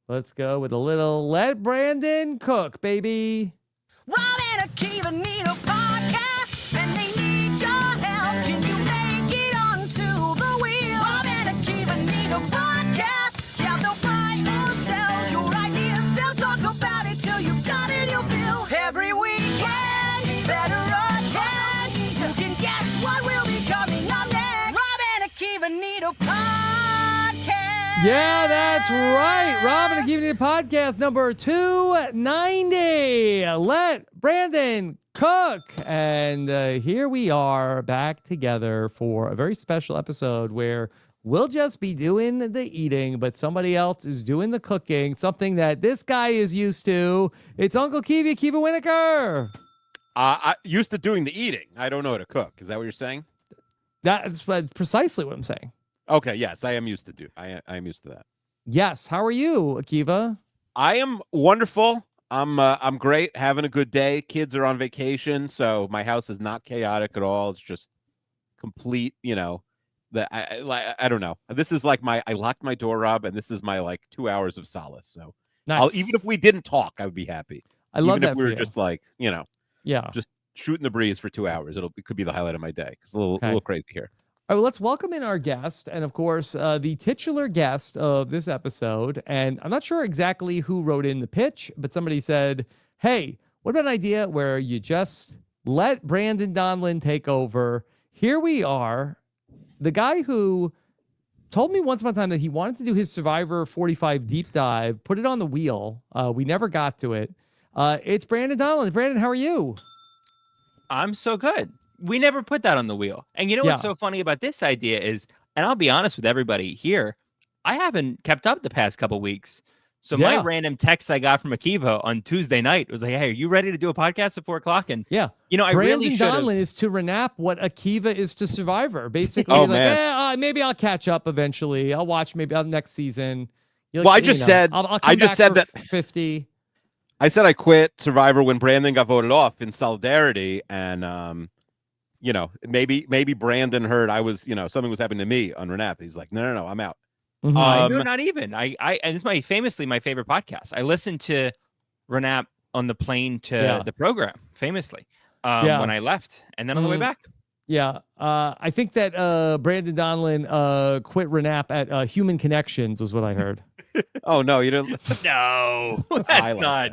Let's go with a little Let Brandon Cook, baby. Rob and Akiva need a podcast, and they need your help. Can you make it onto the wheel? Rob and Akiva need a podcast. Yeah, they'll write or sell your ideas. They'll talk about it till you've got it, you'll feel. Every weekend, better attend. You can guess what will be coming up next. Rob and Akiva need a podcast. Yeah, that's right. Rob and Akiva need a podcast number 290. Let Brandon Cook. And here we are back together for a very special episode where we'll just be doing the eating, but somebody else is doing the cooking, something that this guy is used to. It's Uncle Akiva Wienerkur. I used to doing the eating. I don't know how to cook. Is that what you're saying? That's precisely what I'm saying. Okay, yes, I am used to I am used to that. Yes. How are you, Akiva? I am wonderful. I'm great, having a good day. Kids are on vacation, so my house is not chaotic at all. It's just complete, I don't know. This is like I locked my door, Rob, and this is my 2 hours of solace. So Nice. even if we didn't talk, I would be happy. I love even that if we for were you. just Yeah. just shooting the breeze for 2 hours. It could be the highlight of my day. It's a little crazy here. All right, well, let's welcome in our guest, and of course, the titular guest of this episode. And I'm not sure exactly who wrote in the pitch, but somebody said, hey, what about an idea where you just let Brandon Donlon take over? Here we are. The guy who told me once upon a time that he wanted to do his Survivor 45 deep dive, put it on the wheel. We never got to it. It's Brandon Donlon. Brandon, how are you? I'm so good. We never put that on the wheel. And you know what's so funny about this idea is, and I'll be honest with everybody here, I haven't kept up the past couple weeks. So my random text I got from Akiva on Tuesday night was like, hey, are you ready to do a podcast at 4 o'clock? And I Brandon really should Donlon is to RAANAP what Akiva is to Survivor. Basically, maybe I'll catch up eventually. I'll watch maybe next season. I just said that 50. I said I quit Survivor when Brandon got voted off in solidarity, and maybe Brandon heard I was, something was happening to me on RAANAP. He's like, no, I'm out. No, not even. And it's famously my favorite podcast. I listened to RAANAP on the plane to the program, famously, when I left, and then on the way back. Yeah, I think that Brandon Donlon quit RAANAP at Human Connections, was what I heard. Oh no, you didn't. No, that's not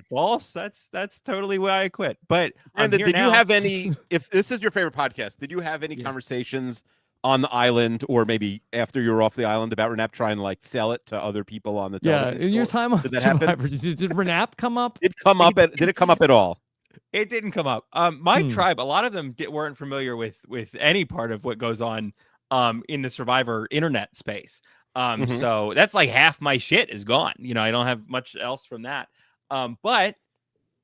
false. That's totally why I quit. But did you have any? If this is your favorite podcast, did you have any conversations on the island, or maybe after you were off the island, about RAANAP trying to sell it to other people on the television? Yeah, in your time on Survivor, did RAANAP come up? Did it come up at all? It didn't come up. My tribe, a lot of them weren't familiar with any part of what goes on in the Survivor internet space. So that's like half my shit is gone. I don't have much else from that. But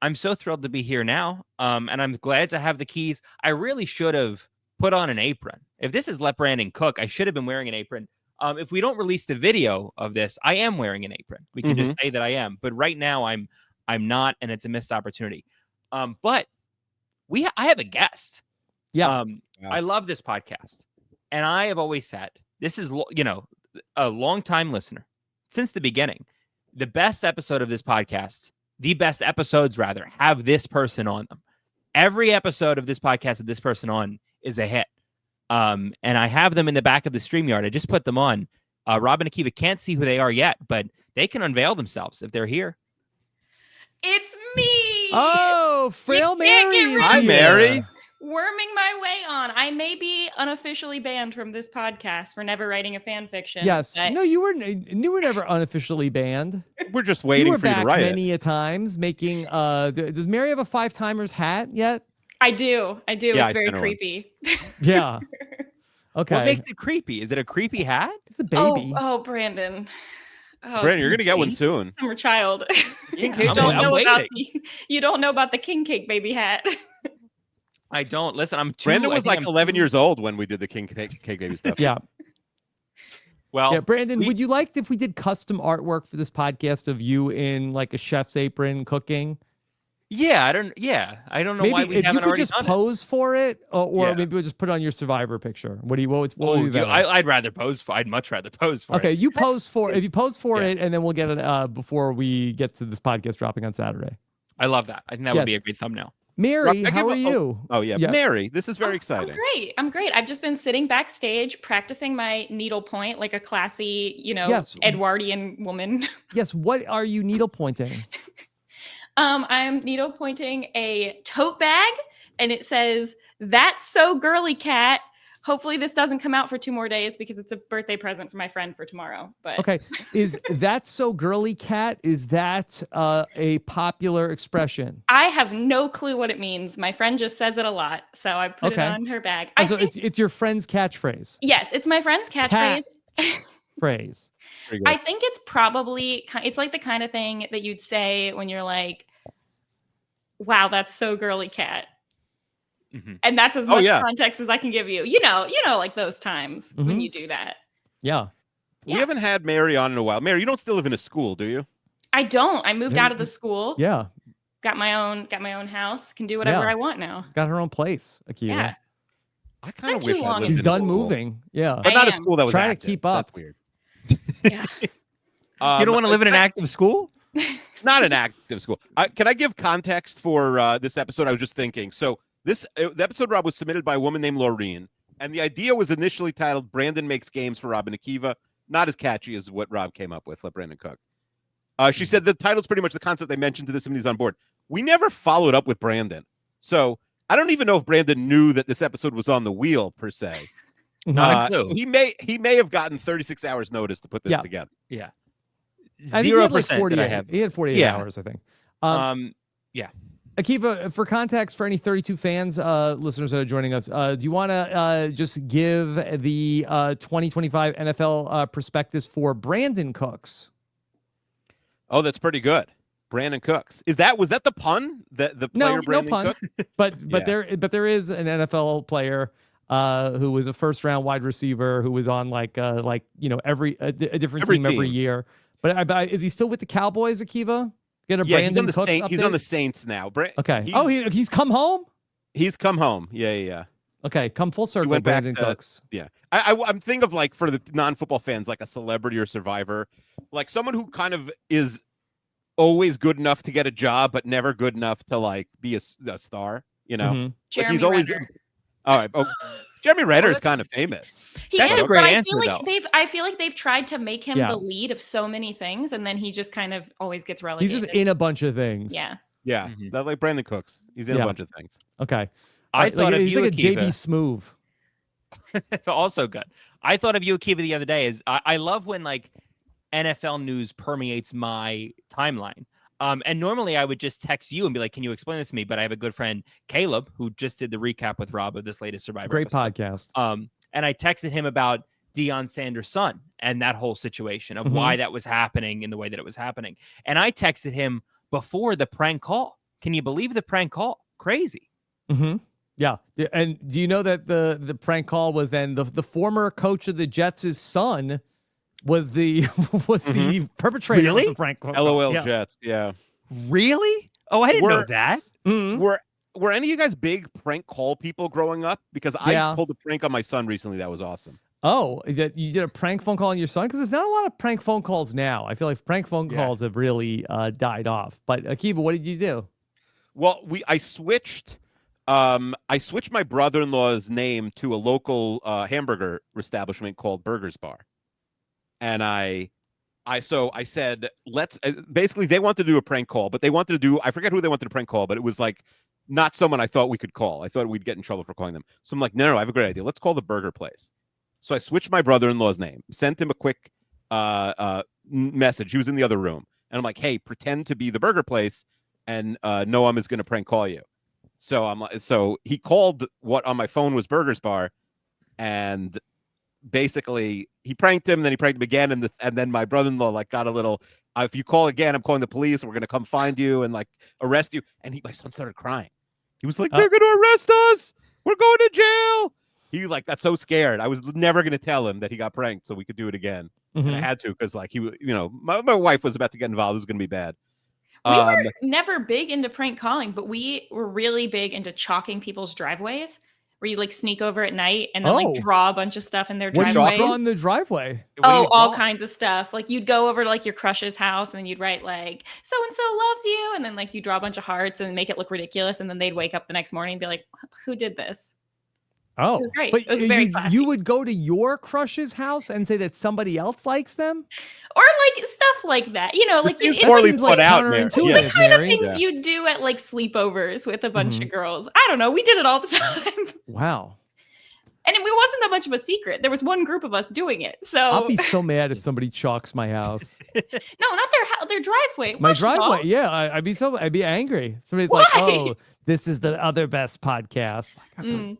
I'm so thrilled to be here now. And I'm glad to have the keys. I really should have put on an apron. If this is Let Brandon Cook, I should have been wearing an apron. If we don't release the video of this, I am wearing an apron. We can just say that I am. But right now I'm not, and it's a missed opportunity. But I have a guest. Yeah. I love this podcast. And I have always said, this is, a long-time listener since the beginning. The best episode of this podcast, the best episodes rather, have this person on them. Every episode of this podcast with this person on is a hit. And I have them in the back of the StreamYard. I just put them on. Rob and Akiva can't see who they are yet, but they can unveil themselves if they're here. It's me. Oh, Frail Mary. Hi, Mary. Worming my way on. I may be unofficially banned from this podcast for never writing a fan fiction. Yes. No, you were never unofficially banned. We're just waiting for you to write it. Many a times making. Does Mary have a 5-timers hat yet? I do. Yeah, it's very creepy. Yeah. Okay. What makes it creepy? Is it a creepy hat? It's a baby. Oh, Brandon. Oh, Brandon, you're gonna get one soon. Summer child. You don't know about the king cake baby hat. I don't. Listen, Brandon was 11 years old when we did the king cake baby stuff. Yeah. Well, Brandon, would you like if we did custom artwork for this podcast of you in like a chef's apron cooking? Yeah, I don't know why Maybe we if you haven't could already just done it. pose for it, or Yeah. maybe we'll just put it on your Survivor picture. What would Oh, be better? I'd rather pose for. I'd much rather pose for Okay, it. you pose for if you pose for Yeah. it, and then we'll get it before we get to this podcast dropping on Saturday. I love that. I think that would be Yes. a great thumbnail. Mary, Rob, I how give are a- you? Oh yeah, Yeah. Mary, this is very exciting. I'm great. I've just been sitting backstage practicing my needle point like a classy, Yes. Edwardian woman. Yes. What are you needle pointing? I'm needle pointing a tote bag, and it says, "That's so girly, cat." Hopefully this doesn't come out for 2 more days because it's a birthday present for my friend for tomorrow. But Okay, is that so girly, cat? Is that a popular expression? I have no clue what it means. My friend just says it a lot, so I put it Okay. on her bag. Oh, so it's your friend's catchphrase. Yes, it's my friend's catchphrase. Phrase. Very good. I think it's probably it's like the kind of thing that you'd say when you're like, "Wow, that's so girly, cat." Mhm. And that's as Oh, much yeah. context as I can give you. You know, like those times when Mhm. you do that. Yeah. We Yeah. haven't had Mary on in a while. Mary, you don't still live in a school, do you? I don't. I moved Yeah, out of the school. Yeah. Got my own house. Can do whatever Yeah. I want now. Got her own place, Akiva. Yeah. I been kind of too wish I long. lived She's in a done school. moving. Yeah. but I not a am. school that was Trying to active. keep up. That's weird. Yeah. You don't want to live in an active school? Not an active school. Can I give context for this episode? I was just thinking. So the episode, Rob, was submitted by a woman named Laureen, and the idea was initially titled "Brandon Makes Games for Rob and Akiva." Not as catchy as what Rob came up with. Let Brandon cook. She said the title's pretty much the concept they mentioned to this, and he's on board. We never followed up with Brandon, so I don't even know if Brandon knew that this episode was on the wheel per se. Not a clue. He may have gotten 36 hours notice to put this Yeah. together. Yeah. I think he had like 0% that I 48. have. He had 48 Yeah. hours, I think. Akiva, for context, for any 32 fans, listeners that are joining us, do you want to just give the 2025 NFL prospectus for Brandon Cooks? Oh, that's pretty good. Brandon Cooks. Was that the pun? The player No Brandon pun. Cooks? But Yeah. there is an NFL player who was a first round wide receiver who was on a different Every team every team. year. But is he still with the Cowboys, Akiva? Get a Yeah, Brandon he's on the Cooks Saints. He's on update? the Saints now. Okay. He's, He's come home. he's come home. Yeah. Okay, come full circle, went back Brandon to- Cooks. Yeah. I'm thinking of, like, for the non-football fans, like a celebrity or survivor, like someone who kind of is always good enough to get a job, but never good enough to like be a star. You know, Mhm. like Jeremy he's always. Renner. All right. Oh, Jeremy Renner is kind of famous. He That's is, a great but answer, I feel like they've tried to make him Yeah. the lead of so many things, and then he just kind of always gets relegated. He's just in a bunch of things. Yeah. Yeah, Mhm. that like Brandon Cooks. He's in Yeah. a bunch of things. Okay. I thought of he's you, like a JB Akiva. Smoove. It's also good. I thought of you, Akiva, the other day. I love when like NFL news permeates my timeline. And normally I would just text you and be like, "Can you explain this to me?" But I have a good friend, Caleb, who just did the recap with Rob of this latest Survivor. Great episode. podcast. And I texted him about Deion Sanders' son and that whole situation of Mhm. why that was happening in the way that it was happening. And I texted him before the prank call. Can you believe the prank call? Crazy. Mm-hmm. Yeah. And do you know that the prank call was then the former coach of the Jets' son was the the perpetrator Really? of the prank call? LOL Yeah. Jets. Yeah. Really? Oh, I didn't know We're- that. Mhm. Were any of you guys big prank call people growing up? Because Yeah. I pulled a prank on my son recently. That was awesome. Oh, that you did a prank phone call on your son? Because there's not a lot of prank phone calls now. I feel like prank phone Yeah. calls have really died off. But Akiva, what did you do? Well, I switched my brother-in-law's name to a local hamburger establishment called Burgers Bar, and I said, let's basically they wanted to do a prank call, but they wanted to do, I forget who they wanted to prank call, but it was like not someone I thought we could call. I thought we'd get in trouble for calling them. So I'm like, no, I have a great idea. Let's call the burger place. So I switched my brother-in-law's name, sent him a quick message. He was in the other room, and I'm like, hey, pretend to be the burger place, and Noam is going to prank call you. So so he called what on my phone was Burgers Bar, and basically he pranked him. Then he pranked him again, and then my brother-in-law like got a little. If you call again, I'm calling the police. We're gonna come find you and like arrest you. And my son started crying. He was like, "They're gonna arrest us. We're going to jail." He like got so scared. I was never gonna tell him that he got pranked, so we could do it again. And I Mhm. had to because like my wife was about to get involved. It was gonna be bad. We Um, were never big into prank calling, but we were really big into chalking people's driveways, where you like sneak over at night and then Oh. like draw a bunch of stuff in their What do you driveway. draw in the driveway? What do you All draw? kinds of stuff. Like you'd go over to like your crush's house and then you'd write like so and so loves you, and then like you draw a bunch of hearts and make it look ridiculous, and then they'd wake up the next morning and be like, "Who did this?" Oh, was great. But It was very you classy. would go to your crush's house and say that somebody else likes them? Or like stuff like that. You know, like seems it's poorly seems put like out, Mary. counterintuitive, Yeah. the kind of Mary. things Yeah. you do at like sleepovers with a bunch Mhm. of girls. I don't know. We did it all the time. Wow. And it wasn't that much of a secret. There was one group of us doing it. So I'll be so mad if somebody chalks my house. no, not their driveway. My First of all, driveway. Yeah, I'd be angry. Somebody's like, Why? "Oh, this is the other best podcast." Like, Mm.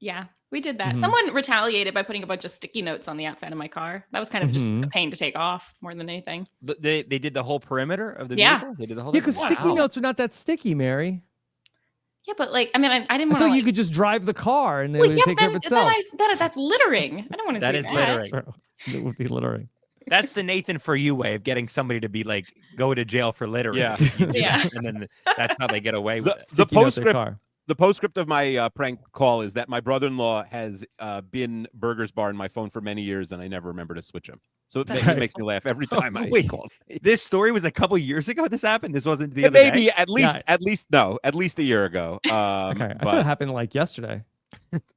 Yeah, we did that. Mhm. Someone retaliated by putting a bunch of sticky notes on the outside of my car. That was kind of just a Mhm. pain to take off more than anything. They did the whole perimeter of the Yeah. vehicle. They did the whole. Yeah, thing? because sticky Wow. notes are not that sticky, Mary. Yeah, but like, I mean, I didn't I want thought to. you Like, could just drive the car and it well, would yeah, take but care then, of itself. that's littering. I don't want to That do is that. littering. True. It would be littering. That's the Nathan for you way of getting somebody to be like go to jail for littering. Yeah. You do Yeah. that, and then that's how they get away with it. the Sticky note their postscript car. the postscript of my prank call is that my brother-in-law has been Burger's Bar in my phone for many years, and I never remember to switch him. So it, Right. makes me laugh every time I Wait. call. This story was a couple years ago. This happened. This wasn't the other Maybe day. at least Yeah. at least a year ago. Okay, I thought it But happened like yesterday.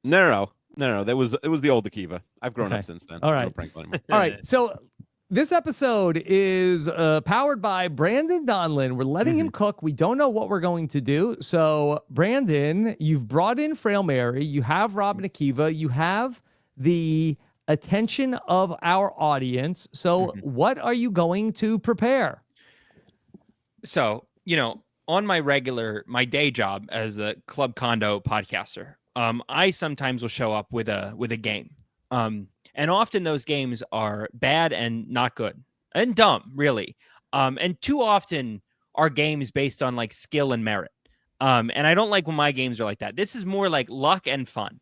no. That was the old Akiva. I've grown Okay. up since then. All I right. don't prank call anymore. All right, so this episode is powered by Brandon Donlon. We're letting him cook. We don't know what we're going to do. So, Brandon, you've brought in Frail Mary. You have Rob and Akiva. You have the attention of our audience. So, what are you going to prepare? So, on my day job as a club condo podcaster, I sometimes will show up with a game. And often those games are bad and not good and dumb, really. And too often are games based on like skill and merit. And I don't like when my games are like that. This is more like luck and fun.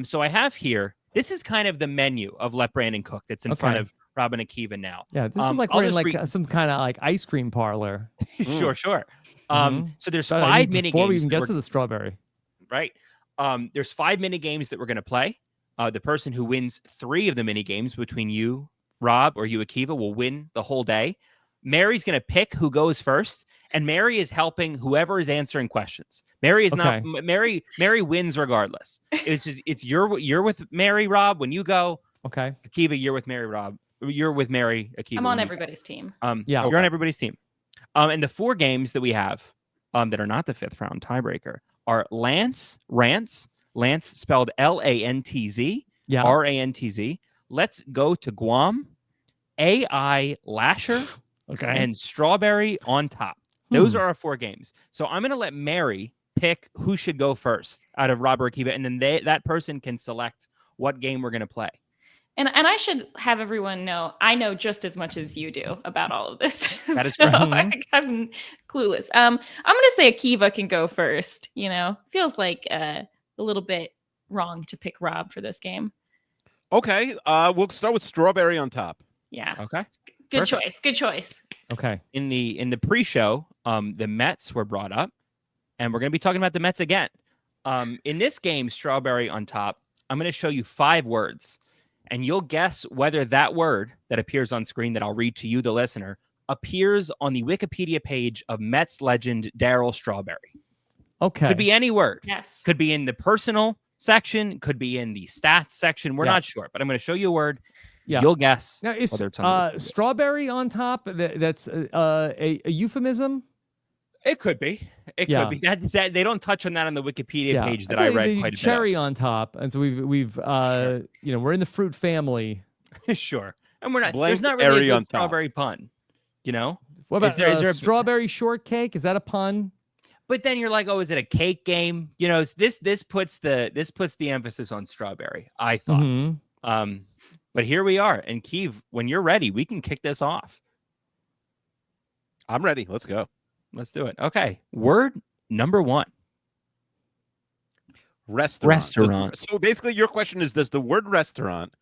So I have here, this is kind of the menu of Let Brandon Cook that's in front Okay. of Rob and Akiva now. Yeah, this is like I'll we're in just like some kind of like ice cream parlor. Sure. Mhm. So there's So, I five mean, mini before we games even that get we're- to the strawberry. right? There's 5 mini games that we're going to play. The person who wins 3 of the mini games between you, Rob, or you, Akiva, will win the whole day. Mary's going to pick who goes first, and Mary is helping whoever is answering questions. Mary is not. Mary wins regardless. It's you're with Mary, Rob, when you go. Okay. Akiva, you're with Mary, Rob. You're with Mary, Akiva. I'm on when you go. everybody's team. Yeah. You're on everybody's team. And the 4 games that we have, that are not the 5th round tiebreaker, are Lantz Rantz. Lantz spelled Lantz, Yeah. Rantz. Let's go to Guam. AI Lasher Okay. and Strawberry on top. Those are our 4 games. So I'm going to let Mary pick who should go first out of Rob or Akiva, and then that person can select what game we're going to play. And I should have everyone know I know just as much as you do about all of this. That is so correct. I'm clueless. I'm gonna say Akiva can go first. Feels like a little bit wrong to pick Rob for this game. Okay. We'll start with Strawberry on top. Yeah. Okay. Good Perfect. choice. Good choice. Okay. In the pre-show, the Mets were brought up, and we're going to be talking about the Mets again. In this game, Strawberry on top, I'm going to show you 5 words, and you'll guess whether that word that appears on screen that I'll read to you, the listener, appears on the Wikipedia page of Mets legend Darryl Strawberry. Okay. Could be any word. Yes. Could be in the personal section. Could be in the stats section. We're Yeah. not sure, but I'm going to show you a word. Yeah. You'll guess. Now, is whether it's on the Wikipedia. strawberry on top? That's a euphemism. It could be. It Yeah. could be. That they don't touch on that on the Wikipedia Yeah. page that feel I like read the quite a cherry on top, and so we've we're in the fruit family. bit. Sure. And we're not. Blank There's not really cherry a on good top. strawberry pun. What about is there a- strawberry shortcake? Is that a pun? But then you're like, oh, is it a cake game? This puts the emphasis on strawberry. I thought. Mhm. But here we are. And Keeve, when you're ready, we can kick this off. I'm ready. Let's go. Let's do it. Okay. Word number 1. Restaurant. Restaurant. So basically, your question is: does the word restaurant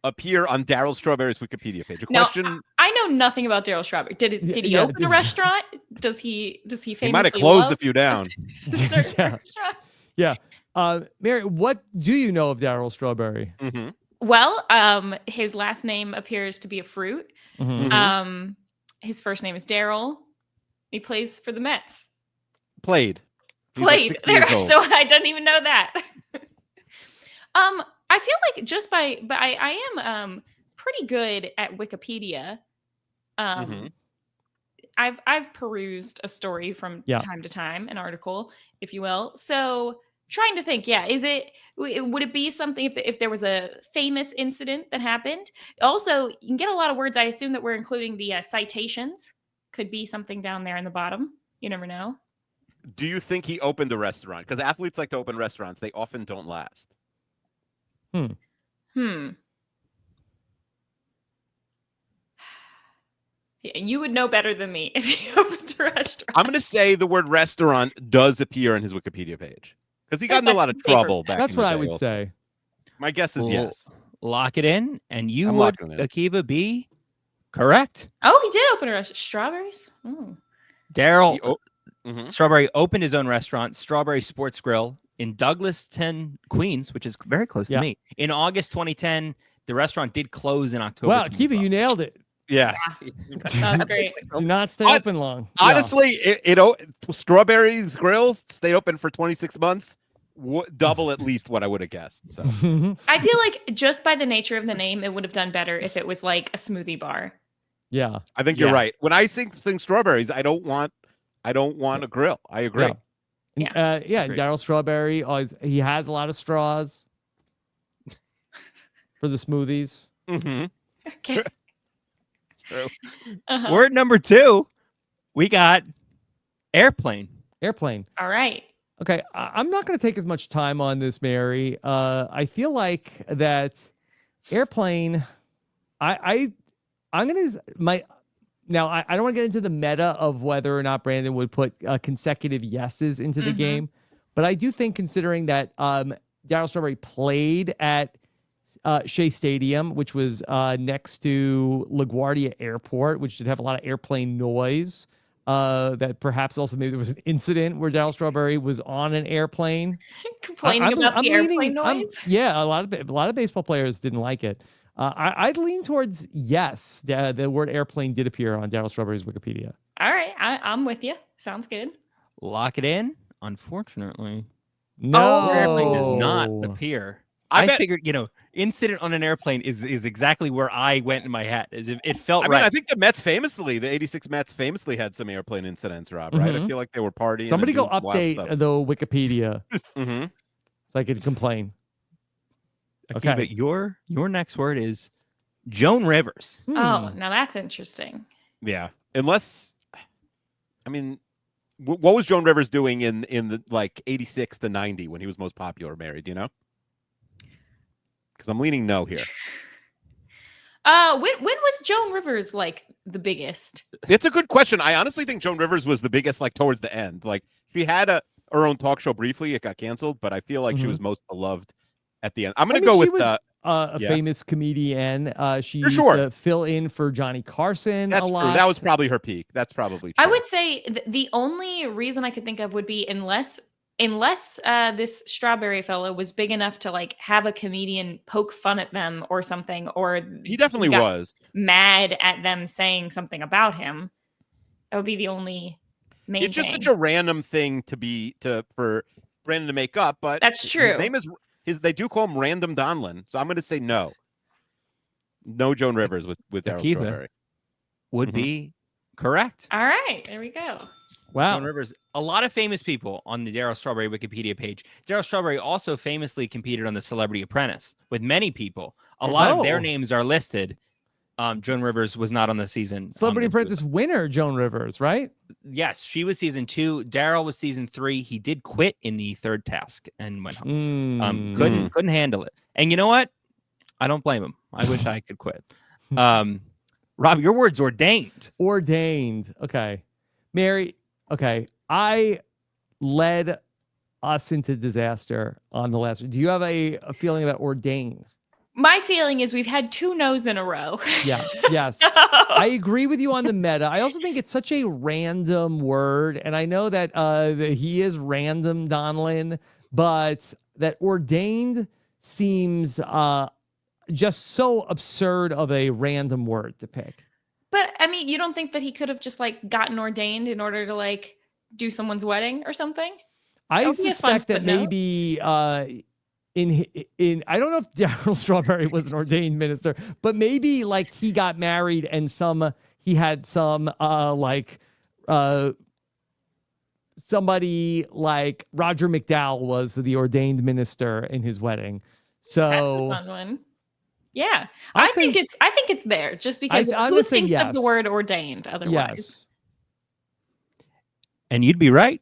appear on Daryl Strawberry's Wikipedia page? A No, question. I know nothing about Daryl Strawberry. Did he yeah, open a restaurant? Does he famously He might have closed a love few down. a certain Yeah. restaurant? Yeah. Mary, what do you know of Daryl Strawberry? Mm-hmm. Well, his last name appears to be a fruit. Mhm. His first name is Daryl. He plays for the Mets. Played. He's like Played 60 there, years old. so I didn't even know that. I feel like but I am pretty good at Wikipedia. Mhm. I've perused a story from Yeah. time to time, an article, if you will. So trying to think, would it be something if there was a famous incident that happened? Also, you can get a lot of words. I assume that we're including the citations. Could be something down there in the bottom. You never know. Do you think he opened a restaurant? Because athletes like to open restaurants. They often don't last. Yeah, you would know better than me if he opened a restaurant. I'm going to say the word restaurant does appear on his Wikipedia page because he got in a lot of trouble back That's in the what I day would also. say. My guess is Well, yes. Lock it in, and you I'm would, locking it in. Akiva, be correct. Oh, he did open a restaurant. Strawberries? Daryl He Mhm. Strawberry opened his own restaurant, Strawberry Sports Grill, in Douglaston, Queens, which is very close Yeah. to me. In August 2010, the restaurant did close in October. Wow, Kiva, you nailed it. Yeah. That's great. Do not stay But open long. Honestly, Strawberry's Grill stayed open for 26 months, double at least what I would have guessed. So Yeah. I feel like just by the nature of the name, it would have done better if it was like a smoothie bar. Yeah. I think you're Yeah. right. When I think strawberries, I don't want a grill. I agree. Yeah. Agreed. Daryl Strawberry, he has a lot of straws for the smoothies. Mm-hmm. Okay. True. Word number 2, we got airplane. Airplane. All right. Okay, I'm not going to take as much time on this, Mary. I feel like that airplane. I'm going to now. I don't want to get into the meta of whether or not Brandon would put consecutive yeses into the game, but I do think, considering that Daryl Strawberry played at Shea Stadium, which was next to LaGuardia Airport, which did have a lot of airplane noise. That perhaps also maybe there was an incident where Daryl Strawberry was on an airplane Complaining about the airplane noise. Yeah, a lot of baseball players didn't like it. I'd lean towards yes. The word airplane did appear on Daryl Strawberry's Wikipedia. All right. I'm with you. Sounds good. Lock it in. Unfortunately, No, airplane does not appear. I I bet- figured, incident on an airplane is exactly where I went in my head. As if it felt I mean, right. I think the 86 Mets famously had some airplane incidents, Rob, right? I feel like they were partying. and Somebody go doing some wild update stuff. the Wikipedia Mm-hmm. so I could complain. Okay, but your next word is Joan Rivers. Oh, now that's interesting. Yeah. Unless, I mean, what was Joan Rivers doing in the like 86 to 90 when he was most popular, Mary? Do you know? Because I'm leaning no here. When was Joan Rivers like the biggest? It's a good question. I honestly think Joan Rivers was the biggest, like towards the end. Like she had her own talk show briefly, it got canceled, but I feel like she was most beloved at the end. I'm gonna go she with was a yeah. famous comedian. She For used sure. to fill in for Johnny Carson that's a true. lot. That was probably her peak. That's probably true. I would say the only reason I could think of would be unless this Strawberry fellow was big enough to like have a comedian poke fun at them or something, or He definitely got was. mad at them saying something about him. That would be the only main It's just thing. such a random thing for Brandon to make up, but That's His true. name is they do call him Random Donlon, so I'm going to say no. No Joan Rivers with Daryl Akiva. Strawberry. Would be correct. All right, there we go. wow. Joan Rivers. A lot of famous people on the Daryl Strawberry Wikipedia page. Daryl Strawberry also famously competed on The Celebrity Apprentice with many people. A lot of their Oh. names are listed. Joan Rivers was not on the season. Celebrity Apprentice winner Joan Rivers, right? Yes, she was season 2. Daryl was season 3. He did quit in the third task and went home. Couldn't handle it. And you know what? I don't blame him. I wish I could quit. Rob, your word's ordained. Ordained. Okay. Mary, okay. I led us into disaster on the last one. Do you have a feeling about ordained? My feeling is we've had 2 no's in a row. Yeah. Yes. So- I agree with you on the meta. I also think it's such a random word, and I know that that he is random Donlon, but that ordained seems just so absurd of a random word to pick. But I mean, you don't think that he could have just like gotten ordained in order to like do someone's wedding or something? I That would be a fun suspect that footnote. maybe in I don't know if Daryl Strawberry was an ordained minister, but maybe like he got married and he had some somebody like Roger McDowell was the ordained minister in his wedding. That's a So fun one. Yeah, I'll I think it's there just because I'm who gonna say thinks of the yes. word ordained otherwise? yes. And you'd be right.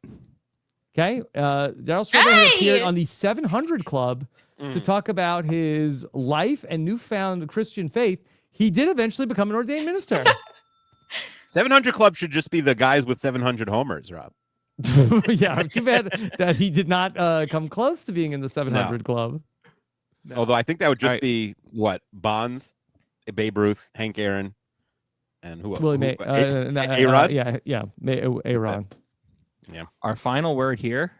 Okay. Daryl Strawberry appeared Hey! on the 700 Club to talk about his life and newfound Christian faith. He did eventually become an ordained minister. 700 Club should just be the guys with 700 homers, Rob. Yeah, too bad that he did not come close to being in the 700 Club. Although I think that would just Alright. be what? Babe Ruth, Hank Aaron, and who else? Willie May, A-Rod? Aaron. Our final word here,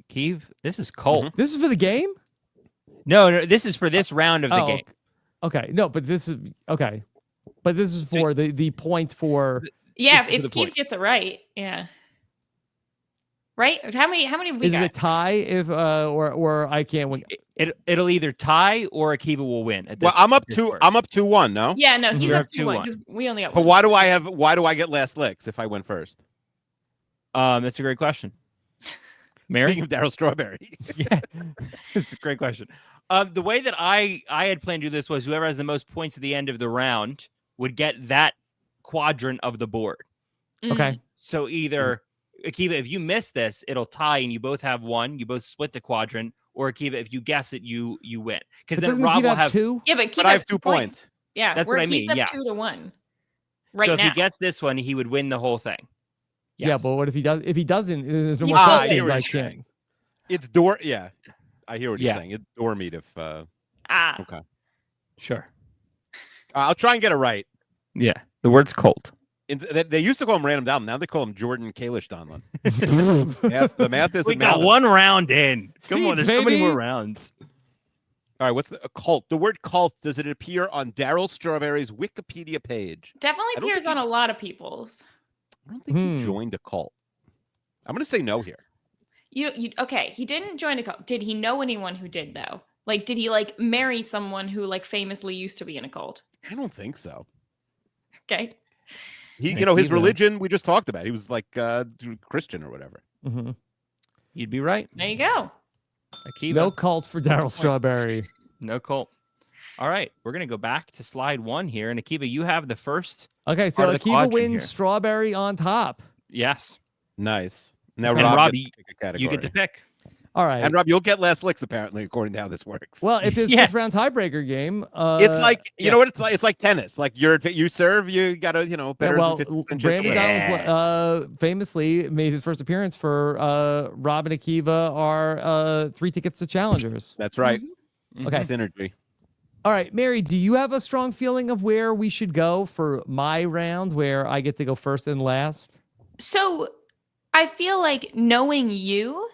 Keeve. This is Colt. This is for the game? No, this is for this round of the game. Okay. No, but this is okay. But this is for the point for Yeah, This is if the Keith point. gets it right, yeah. Right? How many have we is got? it a tie if or I can't win? It'll either tie or Akiva will win. At this, Well, I'm up at this two. word. I'm up 2-1. No. Yeah, no, he's You're up up 2-1 2-1. because we only got But one. why do I get last licks if I win first? That's a great question. Mary? Speaking of Daryl Strawberry. Yeah, it's a great question. The way that I had planned to do this was whoever has the most points at the end of the round would get that quadrant of the board. Okay. So either Akiva, if you miss this, it'll tie and you both have 1. You both split the quadrant. Or Akiva, if you guess it, you win. Because But then doesn't Rob Keith will have have 2? Yeah, but Keith But I has have 2 points. Yeah, That's where what I he's mean, up yes. 2-1 right so if now. he gets this one, he would win the whole thing. Yeah, Yes. but what if he does? If he doesn't, there's no He's more still questions. winning. I can't. It's door. Yeah, I hear what you're Yeah. saying. It's door meat. If Ah, Sure. I'll try and get it right. Yeah. The word's cold. They used to call him Random Donlon. Now they call him Jordan Kalish Donlon. The math isn't We got math. one round in. Come on, Seeds, there's so many baby. more rounds. All right, what's a cult? The word cult, does it appear on Daryl Strawberry's Wikipedia page? definitely I don't appears think on he- a lot of people's. I don't think he joined a cult. I'm going to say no here. You okay? He didn't join a cult. Did he know anyone who did though? Like, did he like marry someone who like famously used to be in a cult? I don't think so. Okay. He, Thank his you, though. religion we just talked about. He was like Christian or whatever. Mm-hmm. You'd be right. There you go. Akiva. No cult for Daryl Strawberry. No cult. All right. We're going to go back to slide 1 here. And Akiva, you have the first. Okay, so Part of the Akiva quadrant wins here. Strawberry on top. Yes. Nice. Now And Rob, Rob, gets to pick a category. You get to pick. All right. And Rob, you'll get last licks apparently, according to how this works. Well, if it's Yeah. 5th round tiebreaker game, it's like you yeah. know what it's like. It's like tennis. Like you serve, you gotta better. well, than 50% chance Brandon of winning. Donlon famously made his first appearance for Rob and Akiva are 3 tickets to Challengers. That's right. Okay. Synergy. All right, Mary, do you have a strong feeling of where we should go for my round where I get to go first and last? So I feel like knowing you,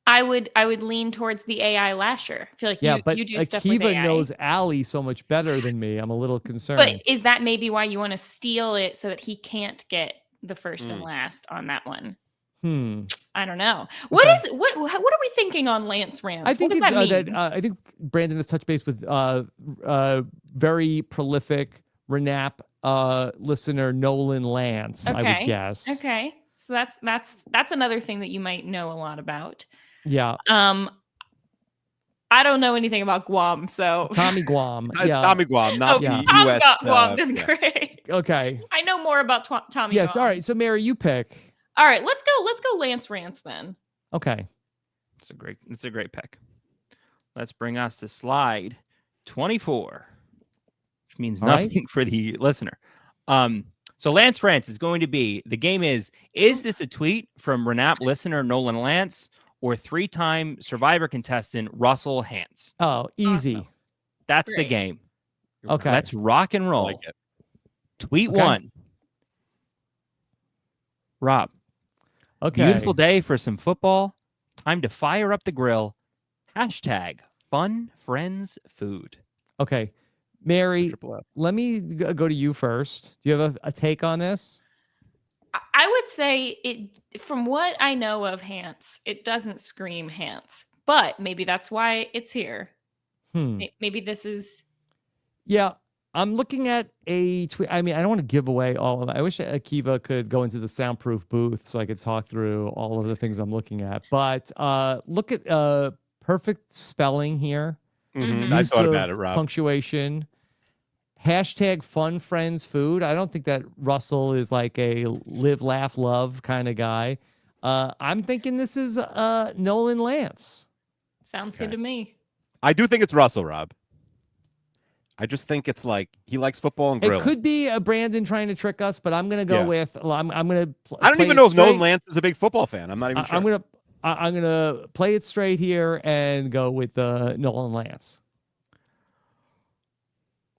I would lean towards the AI Lasher. I feel like Yeah, you, but you do stuff with Akiva AI. knows Allie so much better than me. I'm a little concerned. But is that maybe why you want to steal it so that he can't get the first and Mm. last on that one? Hmm. I don't know. What Okay. is what are we thinking on Lantz Rantz? I think what does it's that mean? I think Brandon has touched base with very prolific RAANAP listener Nolan Lantz. I would guess. Okay. So that's another thing that you might know a lot about. Yeah, I don't know anything about Guam, so Tommy Guam. It's yeah. Tommy Guam, not yeah. the Tom U.S. got Guam. Then yeah. great. Okay. I know more about Tommy. Yes. Guam. All right. So Mary, you pick. All right. Let's go. Lantz Rantz then. Okay. It's a great pick. Let's bring us to slide 24, which means All right. nothing for the listener. So Lantz Rantz is going to be, the game is this a tweet from RAANAP listener Nolan Lantz or 3-time Survivor contestant Russell Hantz? Oh, easy. That's the Great. game. Okay. Let's rock and I roll. like it. Tweet Okay. 1. Rob, Okay. beautiful day for some football. Time to fire up the grill. Hashtag fun friends food. Okay. Mary, Triple F. let me go to you first. Do you have a take on this? I would say it, from what I know of Hans, it doesn't scream Hans, but maybe that's why it's here. Maybe this is. Yeah. I'm looking at a tweet. I mean, I don't want to give away all of it. I wish Akiva could go into the soundproof booth so I could talk through all of the things I'm looking at. But look at perfect spelling here. Mhm. Mhm. I Use thought of about it, Rob. punctuation. Hashtag fun friends food. I don't think that Russell is like a live, laugh, love kind of guy. I'm thinking this is Nolan Lantz. Sounds Okay. good to me. I do think it's Russell, Rob. I just think it's like he likes football and It grilling. could be a Brandon trying to trick us, but I'm gonna go Yeah. with. I'm gonna. I don't play even it know if Nolan straight. Lance is a big football fan. I'm not even sure. I'm gonna play it straight here and go with Nolan Lance.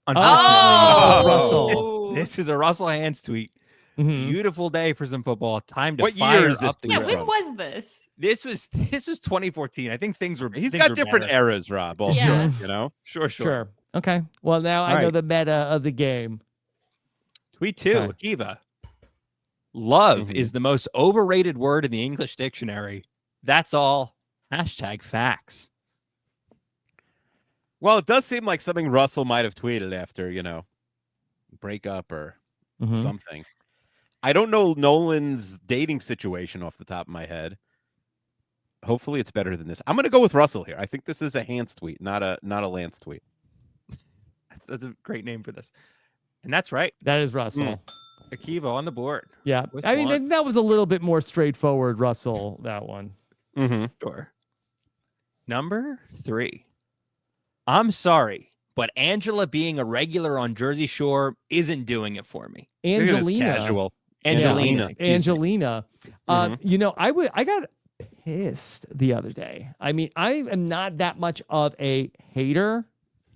Unfortunately, Oh, it's Russell. This is a Russell Hans tweet. Mhm. Beautiful day for some football. Time to What fire year is this up the Yeah, tweet grill. when from? was this? This was 2014. I think things were. He's things got were different better. eras, Rob. Also, Yeah. you know. Sure. Sure. Okay. Well, now I All know right. the meta of the game. Tweet 2, Okay. Akiva. Love Mhm. is the most overrated word in the English dictionary. That's all. Hashtag facts. Well, it does seem like something Russell might have tweeted after, breakup or Mhm. something. I don't know Nolan's dating situation off the top of my head. Hopefully, it's better than this. I'm going to go with Russell here. I think this is a Hans tweet, not a Lance tweet. That's a great name for this. And that's right. That is Russell. Akiva on the board. Yeah. With I mean, one. that was a little bit more straightforward, Russell. That one. Mm-hmm. Sure. Number 3. I'm sorry, but Angela being a regular on Jersey Shore isn't doing it for me. Angelina. Casual. Angelina. excuse me. Angelina. I got pissed the other day. I mean, I am not that much of a hater.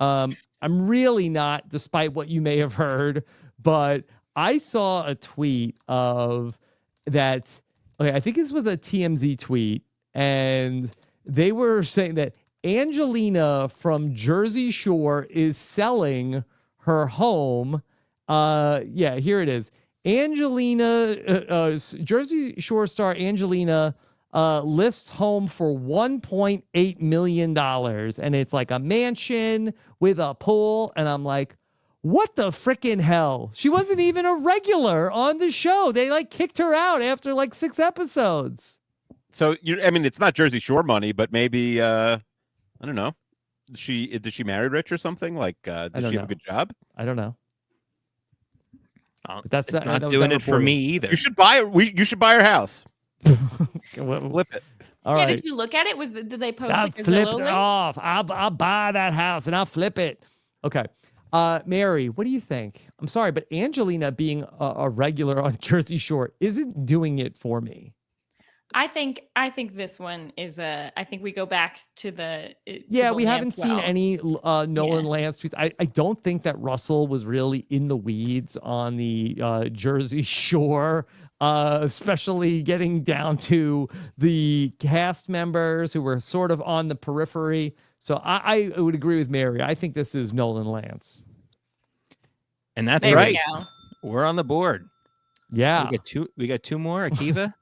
I'm really not, despite what you may have heard. But I saw a tweet of that. Okay, I think this was a TMZ tweet, and they were saying that Angelina from Jersey Shore is selling her home. Yeah, here it is. Angelina, Jersey Shore star Angelina lists home for $1.8 million. And it's like a mansion with a pool. And I'm like, what the freaking hell? She wasn't even a regular on the show. They like kicked her out after like 6 episodes. So it's not Jersey Shore money, but maybe I don't know. Did she marry rich or something? Like, does don't she have know. a good job? I don't know. Well, But that's it's that not was doing not it for reported. me either. You should buy You should buy her house. All Flip it. Yeah, right. did you look at it? Did they post I'll like a flip Zillow it link? off. I'll buy that house and I'll flip it. Okay. Mary, what do you think? I'm sorry, but Angelina being a regular on Jersey Shore isn't doing it for me. I think this one is I think we go back to the. Yeah, we haven't seen any Nolan Lance tweets. I don't think that Russell was really in the weeds on the Jersey Shore, especially getting down to the cast members who were sort of on the periphery. So I would agree with Mary. I think this is Nolan Lance. And that's There right. we go. We're on the board. Yeah. We got two more, Akiva.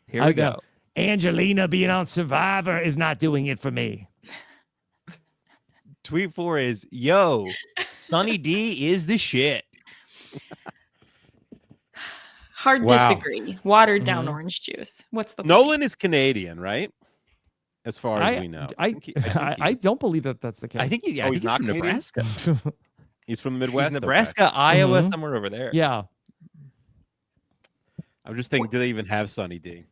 Here I we go. go. Angelina being on Survivor is not doing it for me. Tweet 4 is, yo, Sunny D is the shit. Hard Wow. disagree. Watered down Mhm. orange juice. What's the point? Nolan is Canadian, right? As far as we know. I think he don't believe that that's the case. I think, I Oh, think he's he's not from Canadian? Nebraska. he's from the He's Midwest. Nebraska, Iowa, Mhm. somewhere over there. yeah. I'm just thinking, do they even have Sunny D?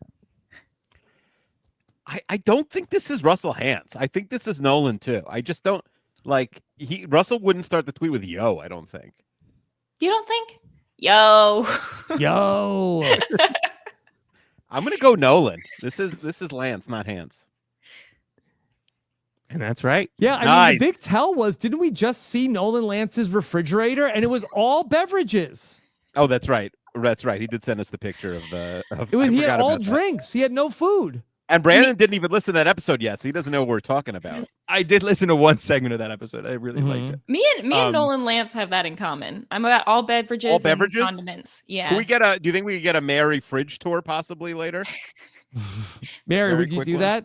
I don't think this is Russell Hans. I think this is Nolan too. I just don't Russell wouldn't start the tweet with yo, I don't think. You don't think? Yo. Yo. I'm gonna go Nolan. This is Lance, not Hans. And that's right. Yeah, I mean, Nice. the big tell was, didn't we just see Nolan Lance's refrigerator? And it was all beverages. Oh, that's right. That's right. He did send us the picture of the. He had all drinks. He had no food. And Brandon didn't even listen to that episode yet, so he doesn't know what we're talking about. I did listen to one segment of that episode. I really liked it. Me and Nolan Lance have that in common. I'm about all beverages, All beverages? and condiments. Yeah. Can we get a? Do you think we could get a Mary fridge tour possibly later? Mary, Very would you quick do one. that?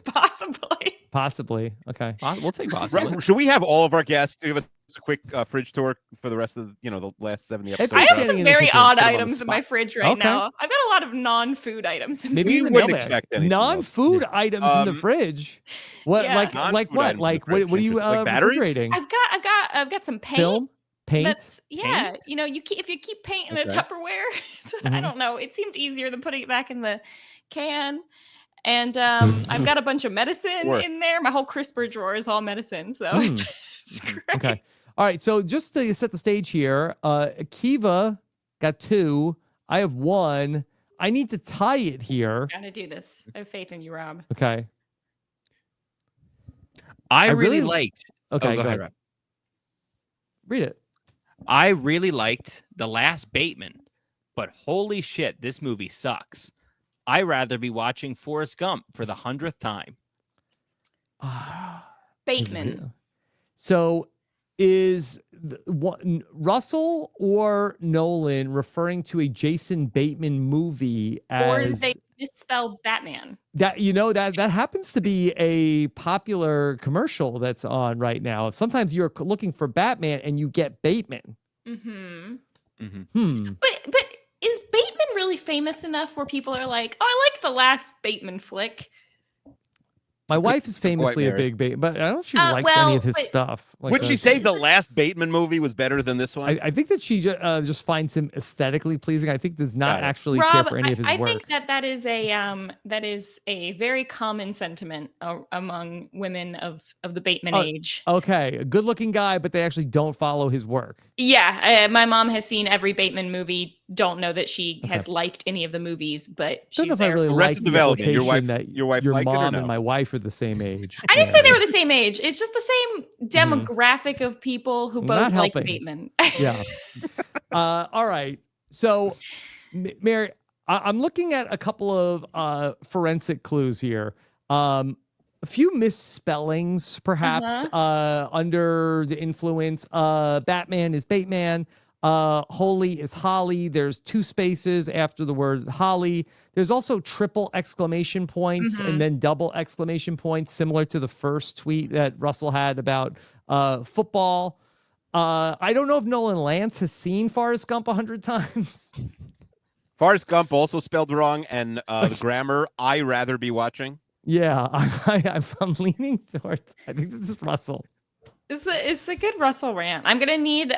Possibly. Possibly. Okay. We'll take possibly. Should we have all of our guests give us a quick fridge tour for the rest of the last 70 episodes? I have Standing some in the very kitchen, odd put 'em on the items in my spot. fridge right Okay. now. I've got a lot of non-food items. Maybe We in the wouldn't mailbag. expect anything else. Non-food items in the Um, fridge. What Yeah. like Non-food what? items in the Like fridge, what are you interesting. Like batteries? refrigerating? I've got some paint. Film? Paint? That's you know, if you keep paint in a Okay. Tupperware, I Mhm. don't know. It seemed easier than putting it back in the can. And I've got a bunch of medicine Work. in there. My whole crisper drawer is all medicine, so it's great. Okay. All right. So just to set the stage here, Akiva got 2. I have 1. I need to tie it here. Gotta do this. I have faith in you, Rob. Okay. I really- really liked. Okay. Oh, go ahead. Rob. Read it. I really liked The Last Bateman, but holy shit, this movie sucks. I'd rather be watching Forrest Gump for the 100th time. Bateman. So is Russell or Nolan referring to a Jason Bateman movie Or did as they misspell Batman? that? You know, that happens to be a popular commercial that's on right now. Sometimes you're looking for Batman and you get Bateman. Mm-hmm. But is Bateman really famous enough where people are like, oh, I like the last Bateman flick? My wife is famously a Mary. big Bateman, but I don't know if she likes well, any of his but- stuff. Like, Would she say the last Bateman movie was better than this one? I think that she just finds him aesthetically pleasing. I think does not Got it. actually care Rob, for any of his I work. think that is a very common sentiment among women of the Bateman Oh, age. Okay, a good-looking guy, but they actually don't follow his work. Yeah, my mom has seen every Bateman movie. Don't know that she has liked any of the movies, but she's Don't know if I there. really Arrested like the Development, your implication wife- that your wife your liked it or mom no? and my wife are the same age. I didn't say they were the same age. It's just the same demographic of people who Not both like helping. Bateman. Yeah. All right. So, Mary, I'm looking at a couple of forensic clues here. A few misspellings, perhaps, under the influence. Batman is Bateman. Holy is Holly. There's 2 spaces after the word Holly. There's also triple exclamation points and then double exclamation points, similar to the first tweet that Russell had about football. I don't know if Nolan Lance has seen Forrest Gump 100 times. Forrest Gump also spelled wrong, and the grammar, I rather be watching. Yeah, I'm leaning towards. I think this is Russell. It's a good Russell rant. I'm gonna need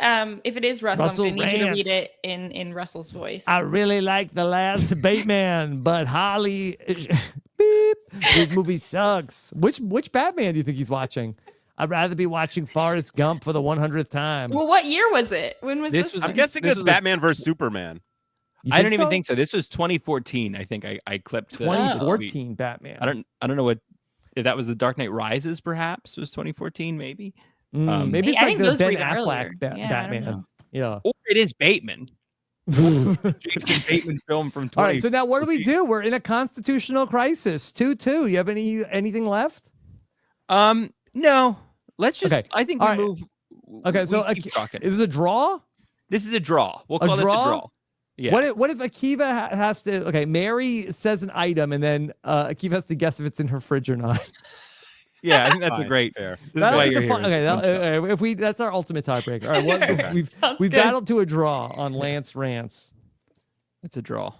if it is Russell, Russell I'm gonna need you to read rants. it in Russell's voice. I really like the last Bateman, but Holly, beep, this movie sucks. Which Batman do you think he's watching? I'd rather be watching Forrest Gump for the 100th time. Well, what year was it? When was This this? was- I'm guessing This it's was a- Batman versus Superman. You I don't even so? think so. This was 2014. I think I clipped the 2014 Batman. I don't know what if that was the Dark Knight Rises. Perhaps was 2014 maybe. Maybe it's I like think the those were Ben even Affleck earlier. Yeah, I don't Batman. know. Yeah. Or it is Bateman. Jason Bateman film from 20. All right. So now what do we do? We're in a constitutional crisis. 2-2. You have anything left? No. Let's just. Okay. I think All we right. move. Okay. So we keep talking. is this a draw? This is a draw. We'll A call this draw? a draw. Yeah. What if Akiva has to? Okay, Mary says an item, and then Akiva has to guess if it's in her fridge or not. Yeah, I think that's a Fine, great. fair. This is That'll why be you're the here. fun- okay, if we that's our ultimate tiebreaker. All right, Okay. we've Sounds we've good. battled to a draw on Lantz Rantz. It's a draw.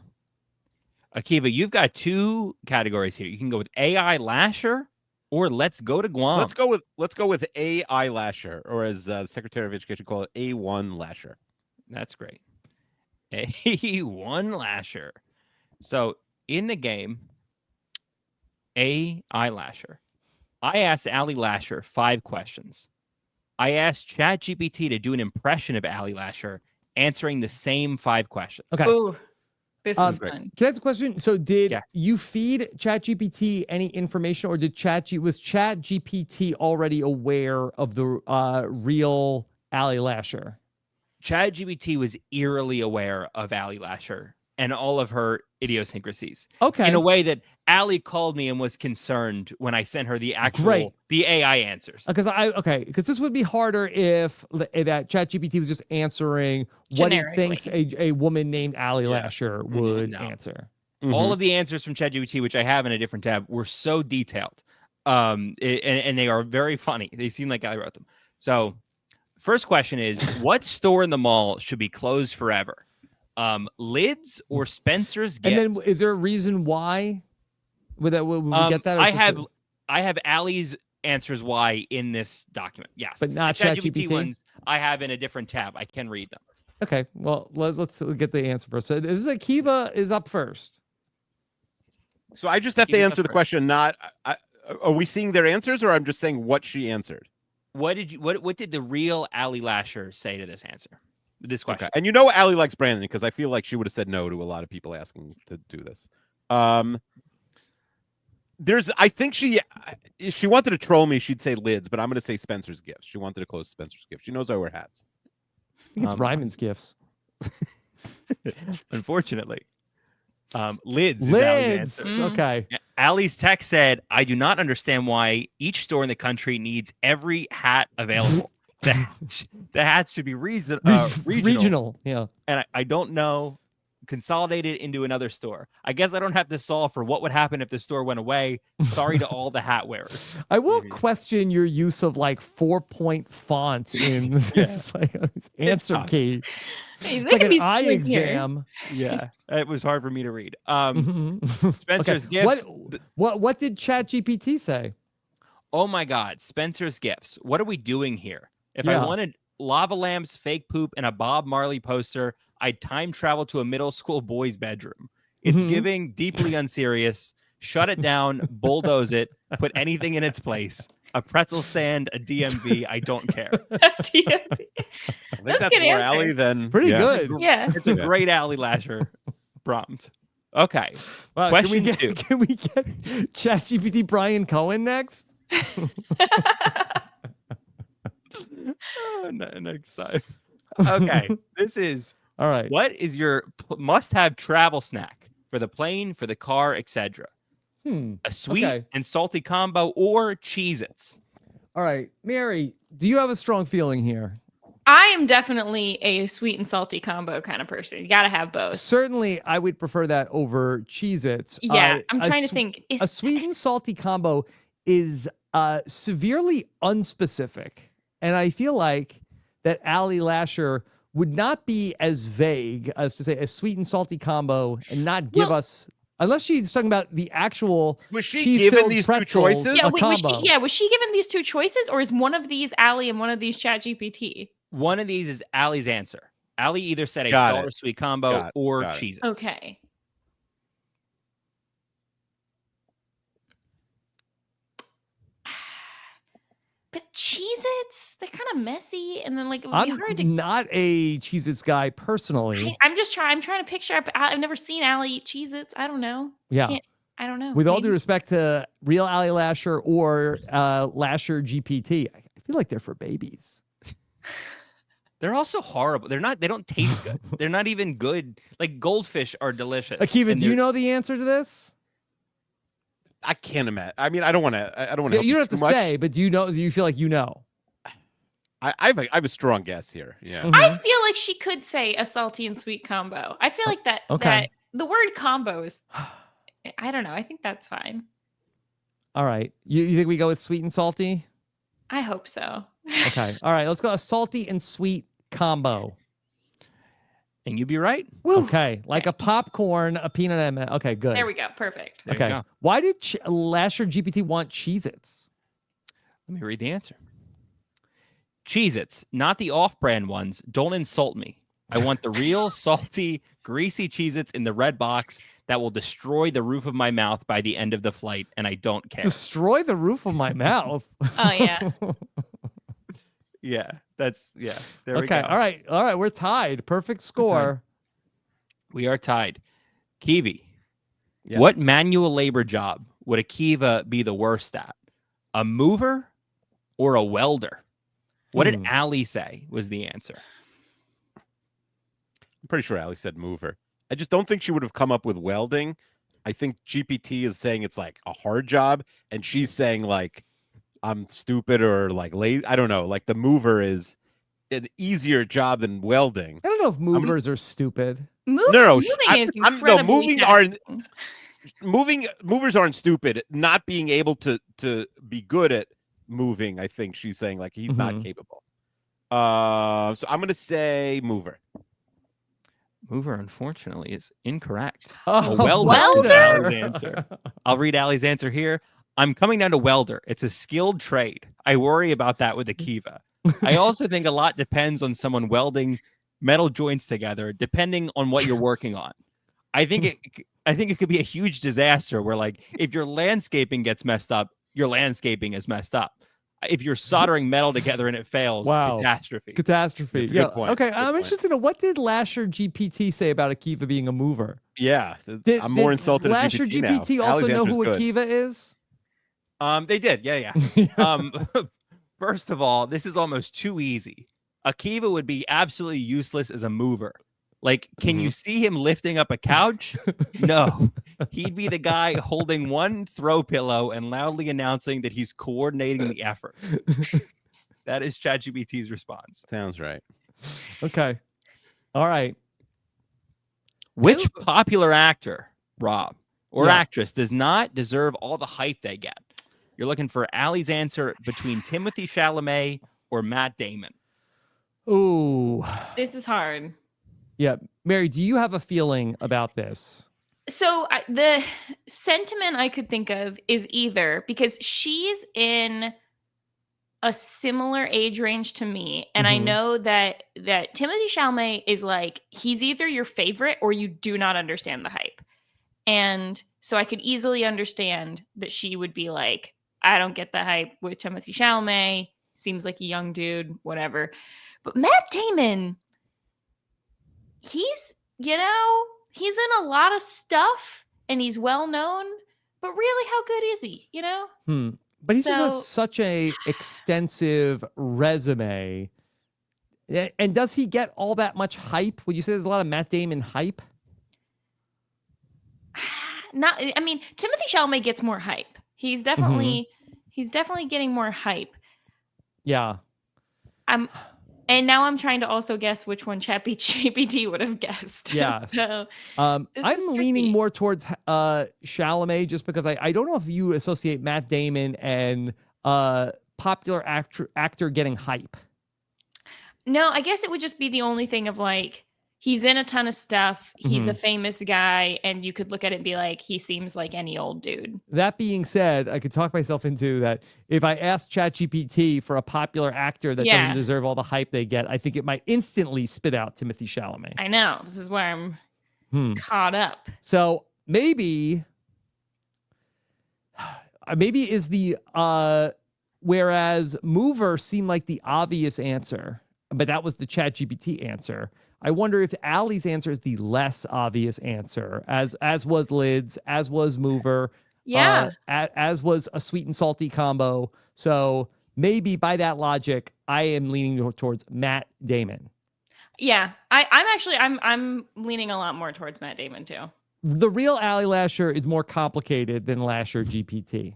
Akiva, you've got 2 categories here. You can go with AI Lasher or Let's Go to Guam. Let's go with AI Lasher, or as the Secretary of Education called it, A1 Lasher. That's great. A1 Lasher. So in the game, AI Lasher. I asked Ali Lasher 5 questions. I asked ChatGPT to do an impression of Ali Lasher, answering the same 5 questions. Okay. Ooh. This Um, is fun. Can I ask a question? So did Yeah. you feed ChatGPT any information, or was ChatGPT already aware of the real Allie Lasher? ChatGPT was eerily aware of Allie Lasher and all of her idiosyncrasies. Okay. In a way that Allie called me and was concerned when I sent her the Great. the AI answers. Because this would be harder if that ChatGPT was just answering what it thinks a woman named Allie Lasher would No. answer. All of the answers from ChatGPT, which I have in a different tab, were so detailed. And they are very funny. They seem like I wrote them. So first question is, what store in the mall should be closed forever? Lids or Spencer's Gifts? And then is there a reason why? Would we get that? Or I have Allie's answers why in this document. Yes. But not The ChatGPT ones I have in a different tab. I can read them. Okay, well, let's get the answer first. So this is Akiva is up first. So I just have to Akiva's answer up the first. question. Not are we seeing their answers, or I'm just saying what she answered? What did the real Allie Lasher say to this answer? This question. Okay. And you know Allie likes Brandon because I feel like she would have said no to a lot of people asking to do this. I think if she wanted to troll me, she'd say Lids, but I'm going to say Spencer's Gifts. She wanted to close Spencer's Gifts. She knows I wear hats. I think it's Ryman's gifts. Unfortunately. Lids. Is Allie's Lids. answer. Okay. Allie's text said, I do not understand why each store in the country needs every hat available. The hats should be regional. Yeah. And I don't know, consolidated into another store. I guess I don't have to solve for what would happen if the store went away. Sorry to all the hat wearers. I will question your use of like 4-point font in this answer tough. key. He's It's like making an eye me here. exam. Yeah, it was hard for me to read. Mhm. Spencer's Okay. Gifts. What did ChatGPT say? Oh my God, Spencer's Gifts. What are we doing here? If Yeah. I wanted lava lamps, fake poop, and a Bob Marley poster, I'd time travel to a middle school boy's bedroom. It's Mhm. giving deeply unserious. Shut it down, bulldoze it, put anything in its place. A pretzel stand, a DMV, I don't care. DMV. I think That's that's a good more answer. Allie than Pretty yeah. good. Yeah. It's a great Allie Lasher prompt. Okay. Wow, Question two. Can we get ChatGPT Brian Cohen next? Next time. Okay. This is All right. what is your must-have travel snack for the plane, for the car, etc. A sweet Okay. and salty combo or Cheez-Its. All right. Mary, do you have a strong feeling here? I am definitely a sweet and salty combo kind of person. You got to have both. Certainly, I would prefer that over Cheez-Its. Yeah, I'm a trying to sw- think. A sweet and salty combo is severely unspecific. And I feel like that Allie Lasher would not be as vague as to say a sweet and salty combo and not give us, unless she's talking about the actual Was she cheese-filled given these two pretzels, choices? Yeah, a wait, combo. was she given these two choices, or is one of these Allie and one of these ChatGPT? One of these is Allie's answer. Allie either said a Got salt it. or sweet combo Got it. or Got it. Cheez-Its. Okay. But Cheez-Its, they're kind of messy, and then like it would be I'm hard to. not a Cheez-Its guy personally. I'm trying to picture. I've never seen Allie eat Cheez-Its. I don't know. Yeah. I don't know. With all Maybe- due respect to real Allie Lasher or Lasher GPT, I feel like they're for babies. They're also horrible. They don't taste good. They're not even good. Like goldfish are delicious. Akiva, and do you they're- know the answer to this? I can't imagine. I mean, I don't want to. I don't want to. You don't have to too much. say, but do you know? Do you feel like you know? I have a strong guess here. Yeah. Mhm. I feel like she could say a salty and sweet combo. I feel like that. Okay. That the word combo is. I don't know. I think that's fine. All right. You think we go with sweet and salty? I hope so. Okay. All right. Let's go a salty and sweet combo. And you'd be right. Woo. Okay. Like a popcorn, a peanut M. Okay. Good. There we go. Perfect. There you Okay. go. Why did Lasher GPT want Cheez-Its? Let me read the answer. Cheez-Its, not the off-brand ones. Don't insult me. I want the real, salty, greasy Cheez-Its in the red box that will destroy the roof of my mouth by the end of the flight, and I don't care. Destroy the roof of my mouth. Oh yeah. Yeah, that's yeah. There Okay. we go. All right. All right. We're tied. Perfect score. We are tied. Kiwi, Yeah. what manual labor job would Akiva be the worst at? A mover or a welder? What did Allie say was the answer? I'm pretty sure Allie said mover. I just don't think she would have come up with welding. I think GPT is saying it's like a hard job, and she's saying like I'm stupid or like lazy. I don't know. Like the mover is an easier job than welding. I don't know if movers are stupid. No, Moving is incredibly movers aren't stupid. Not being able to be good at moving, I think she's saying like he's not capable. So I'm gonna say mover. Mover, unfortunately, is incorrect. Oh, welder? Allie's answer. I'll read Allie's answer here. I'm coming down to welder. It's a skilled trade. I worry about that with Akiva. I also think a lot depends on someone welding metal joints together, depending on what you're working on. I think it could be a huge disaster where, like, if your landscaping gets messed up, your landscaping is messed up. If you're soldering metal together and it fails, catastrophe. Catastrophe. That's a Yeah. good point. Okay, That's a good I'm point. interested to know, what did Lasher GPT say about Akiva being a mover? Yeah, I'm more insulted at Lasher GPT GPT now. also Allie's know answer's who good. Akiva is? They did. Yeah. First of all, this is almost too easy. Akiva would be absolutely useless as a mover. Like, can you see him lifting up a couch? No. He'd be the guy holding one throw pillow and loudly announcing that he's coordinating the effort. That is ChatGPT's response. Sounds right. Okay. All right. Which popular actor, Rob, or Yeah. actress does not deserve all the hype they get? You're looking for Allie's answer between Timothée Chalamet or Matt Damon. Ooh. This is hard. Yeah. Mary, do you have a feeling about this? So the sentiment I could think of is either because she's in a similar age range to me, and I know that Timothée Chalamet is like, he's either your favorite or you do not understand the hype. And so I could easily understand that she would be like, I don't get the hype with Timothée Chalamet. Seems like a young dude, whatever. But Matt Damon, he's in a lot of stuff and he's well known, but really, how good is he, But he just has such a extensive resume. And does he get all that much hype? Would you say there's a lot of Matt Damon hype? Timothée Chalamet gets more hype. He's definitely getting more hype. Yeah. And now I'm trying to also guess which one ChatGPT would have guessed. Yeah. So I'm is leaning tricky. more towards Chalamet just because I don't know if you associate Matt Damon and popular actor getting hype. No, I guess it would just be the only thing of like, he's in a ton of stuff. He's a famous guy, and you could look at it and be like, he seems like any old dude. That being said, I could talk myself into that. If I asked ChatGPT for a popular actor that doesn't deserve all the hype they get, I think it might instantly spit out Timothée Chalamet. I know. This is where I'm caught up. So maybe is the whereas mover seemed like the obvious answer, but that was the ChatGPT answer. I wonder if Allie's answer is the less obvious answer, as was Lids, as was mover, as was a sweet and salty combo. So maybe by that logic, I am leaning towards Matt Damon. Yeah, I'm leaning a lot more towards Matt Damon too. The real Allie Lasher is more complicated than Lasher GPT.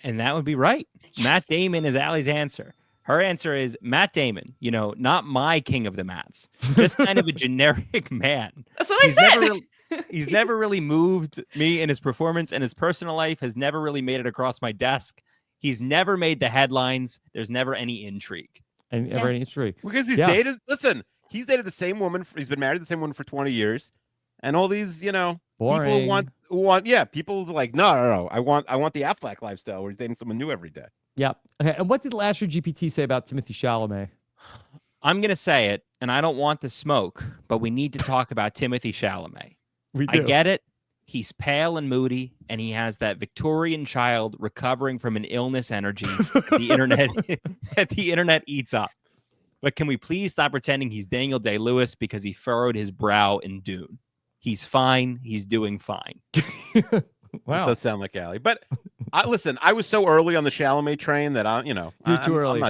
And that would be right. Yes. Matt Damon is Allie's answer. Her answer is Matt Damon, not my king of the mats, just kind of a generic man. That's what I said. He's never really moved me in his performance, and his personal life has never really made it across my desk. He's never made the headlines. There's never any intrigue. And ever any intrigue. Because he's dated. Listen, he's dated the same woman. He's been married to the same woman for 20 years, and all these, boring. people want. Yeah, people like no. I want the Affleck lifestyle where he's dating someone new every day. Yep. Okay. And what did Lasher GPT say about Timothée Chalamet? I'm going to say it, and I don't want the smoke, but we need to talk about Timothée Chalamet. We do. I get it. He's pale and moody, and he has that Victorian child recovering from an illness energy that the internet eats up. But can we please stop pretending he's Daniel Day-Lewis because he furrowed his brow in Dune? He's fine. He's doing fine. It Wow. does sound like Allie. But listen, I was so early on the Chalamet train that You're too early.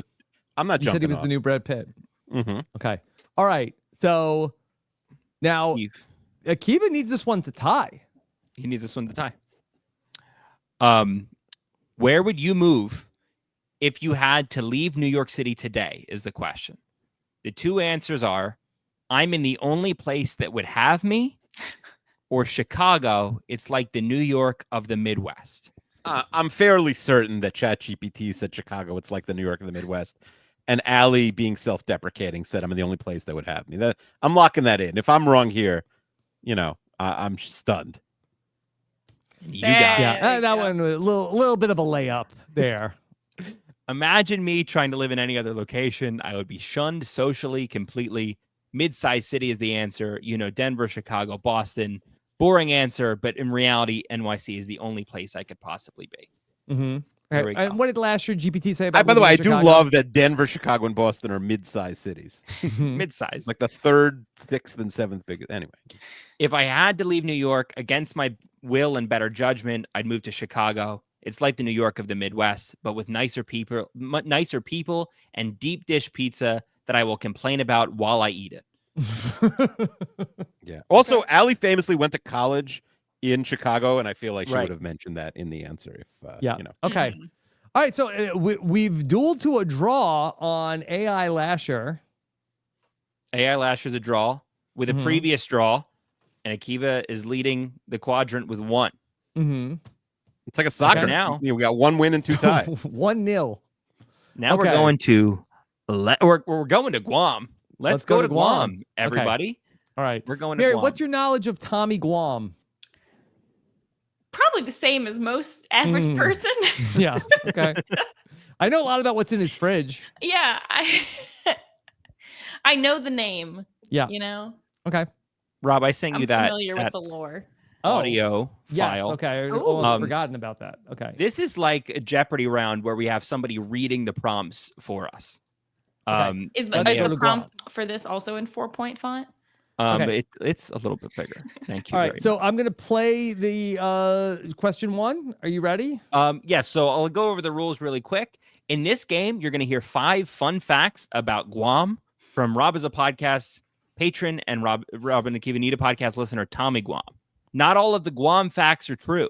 I'm not You jumping said he was off. the new Brad Pitt. Mm-hmm. Okay. All right. So now Steve, Akiva needs this one to tie. he needs this one to tie. Where would you move if you had to leave New York City today? Is the question. The two answers are: I'm in the only place that would have me, or Chicago. It's like the New York of the Midwest. I'm fairly certain that ChatGPT said Chicago. It's like the New York of the Midwest. And Allie, being self-deprecating, said I'm in the only place that would have me. I'm locking that in. If I'm wrong here, I'm stunned. You There. got it. Yeah, There you that go. one was a little bit of a layup there. Imagine me trying to live in any other location. I would be shunned socially completely. Mid-sized city is the answer. Denver, Chicago, Boston. Boring answer, but in reality, NYC is the only place I could possibly be. Mm-hmm. There we go. And what did Lasher GPT say about? By the way, I living in do Chicago? love that Denver, Chicago, and Boston are mid-sized cities. Mhm. Mid-sized. Like the third, sixth, and seventh biggest. Anyway, If I had to leave New York against my will and better judgment, I'd move to Chicago. It's like the New York of the Midwest, but with nicer people and deep dish pizza that I will complain about while I eat it. yeah. Also, Allie famously went to college in Chicago, and I feel like she Right. would have mentioned that in the answer. If Yeah. you know. Okay. Mhm. All right. So we've dueled to a draw on AI Lasher. AI Lasher's a draw with a Mhm. previous draw, and Akiva is leading the quadrant with 1. Mm-hmm. It's like a soccer. now. We got 1 win and 2 ties. 1-0. Now Okay. we're going to we're going to Guam. Let's go to Guam, everybody. All right. We're going to Mary, Guam. what's your knowledge of Tommy Guam? Probably the same as most average Mm. person. Yeah. Okay. I know a lot about what's in his fridge. Yeah, I know the name. Yeah. Okay. Rob, I sent I'm you that, familiar with that the lore. audio Yes. file. Okay. I Ooh. almost Um, forgotten about that. Okay. This is like a Jeopardy round where we have somebody reading the prompts for us. Okay. Is and the, they is go the to prompt for this also in 4-point font? Okay. it's a little bit bigger. Thank you. All very right. So I'm going to play the question 1. Are you ready? Yes, so I'll go over the rules really quick. In this game, you're going to hear 5 fun facts about Guam from Rob as a podcast patron and Rob and Akiva Nita podcast listener, Tommy Guam. Not all of the Guam facts are true.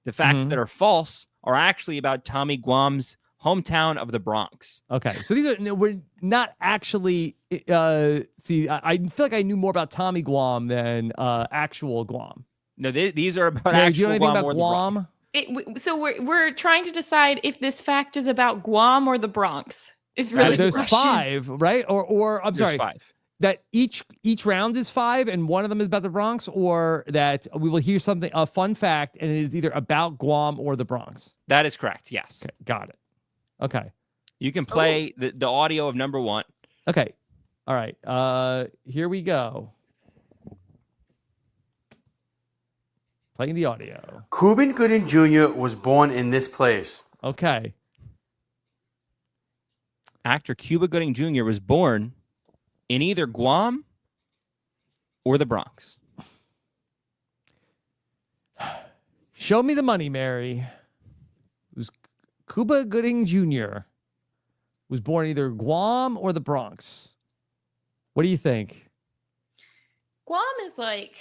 The facts that are false are actually about Tommy Guam's hometown of the Bronx. Okay. So we're not actually, see, I feel like I knew more about Tommy Guam than actual Guam. No, these are about Mary, do you know actual anything Guam about or the Bronx. Guam? So we're trying to decide if this fact is about Guam or the Bronx. Is really the There's question. 5, right? Or I'm There's sorry, 5. that each round is 5 and one of them is about the Bronx, or that we will hear a fun fact and it is either about Guam or the Bronx. That is correct. Yes. Okay, got it. Okay. You can play the audio of number 1. Okay. All right. Here we go. Playing the audio. Cuban Gooding Jr. was born in this place. Okay. Actor Cuba Gooding Jr. was born in either Guam or the Bronx. Show me the money, Mary. It was Cuba Gooding Jr. was born either Guam or the Bronx. What do you think? Guam is like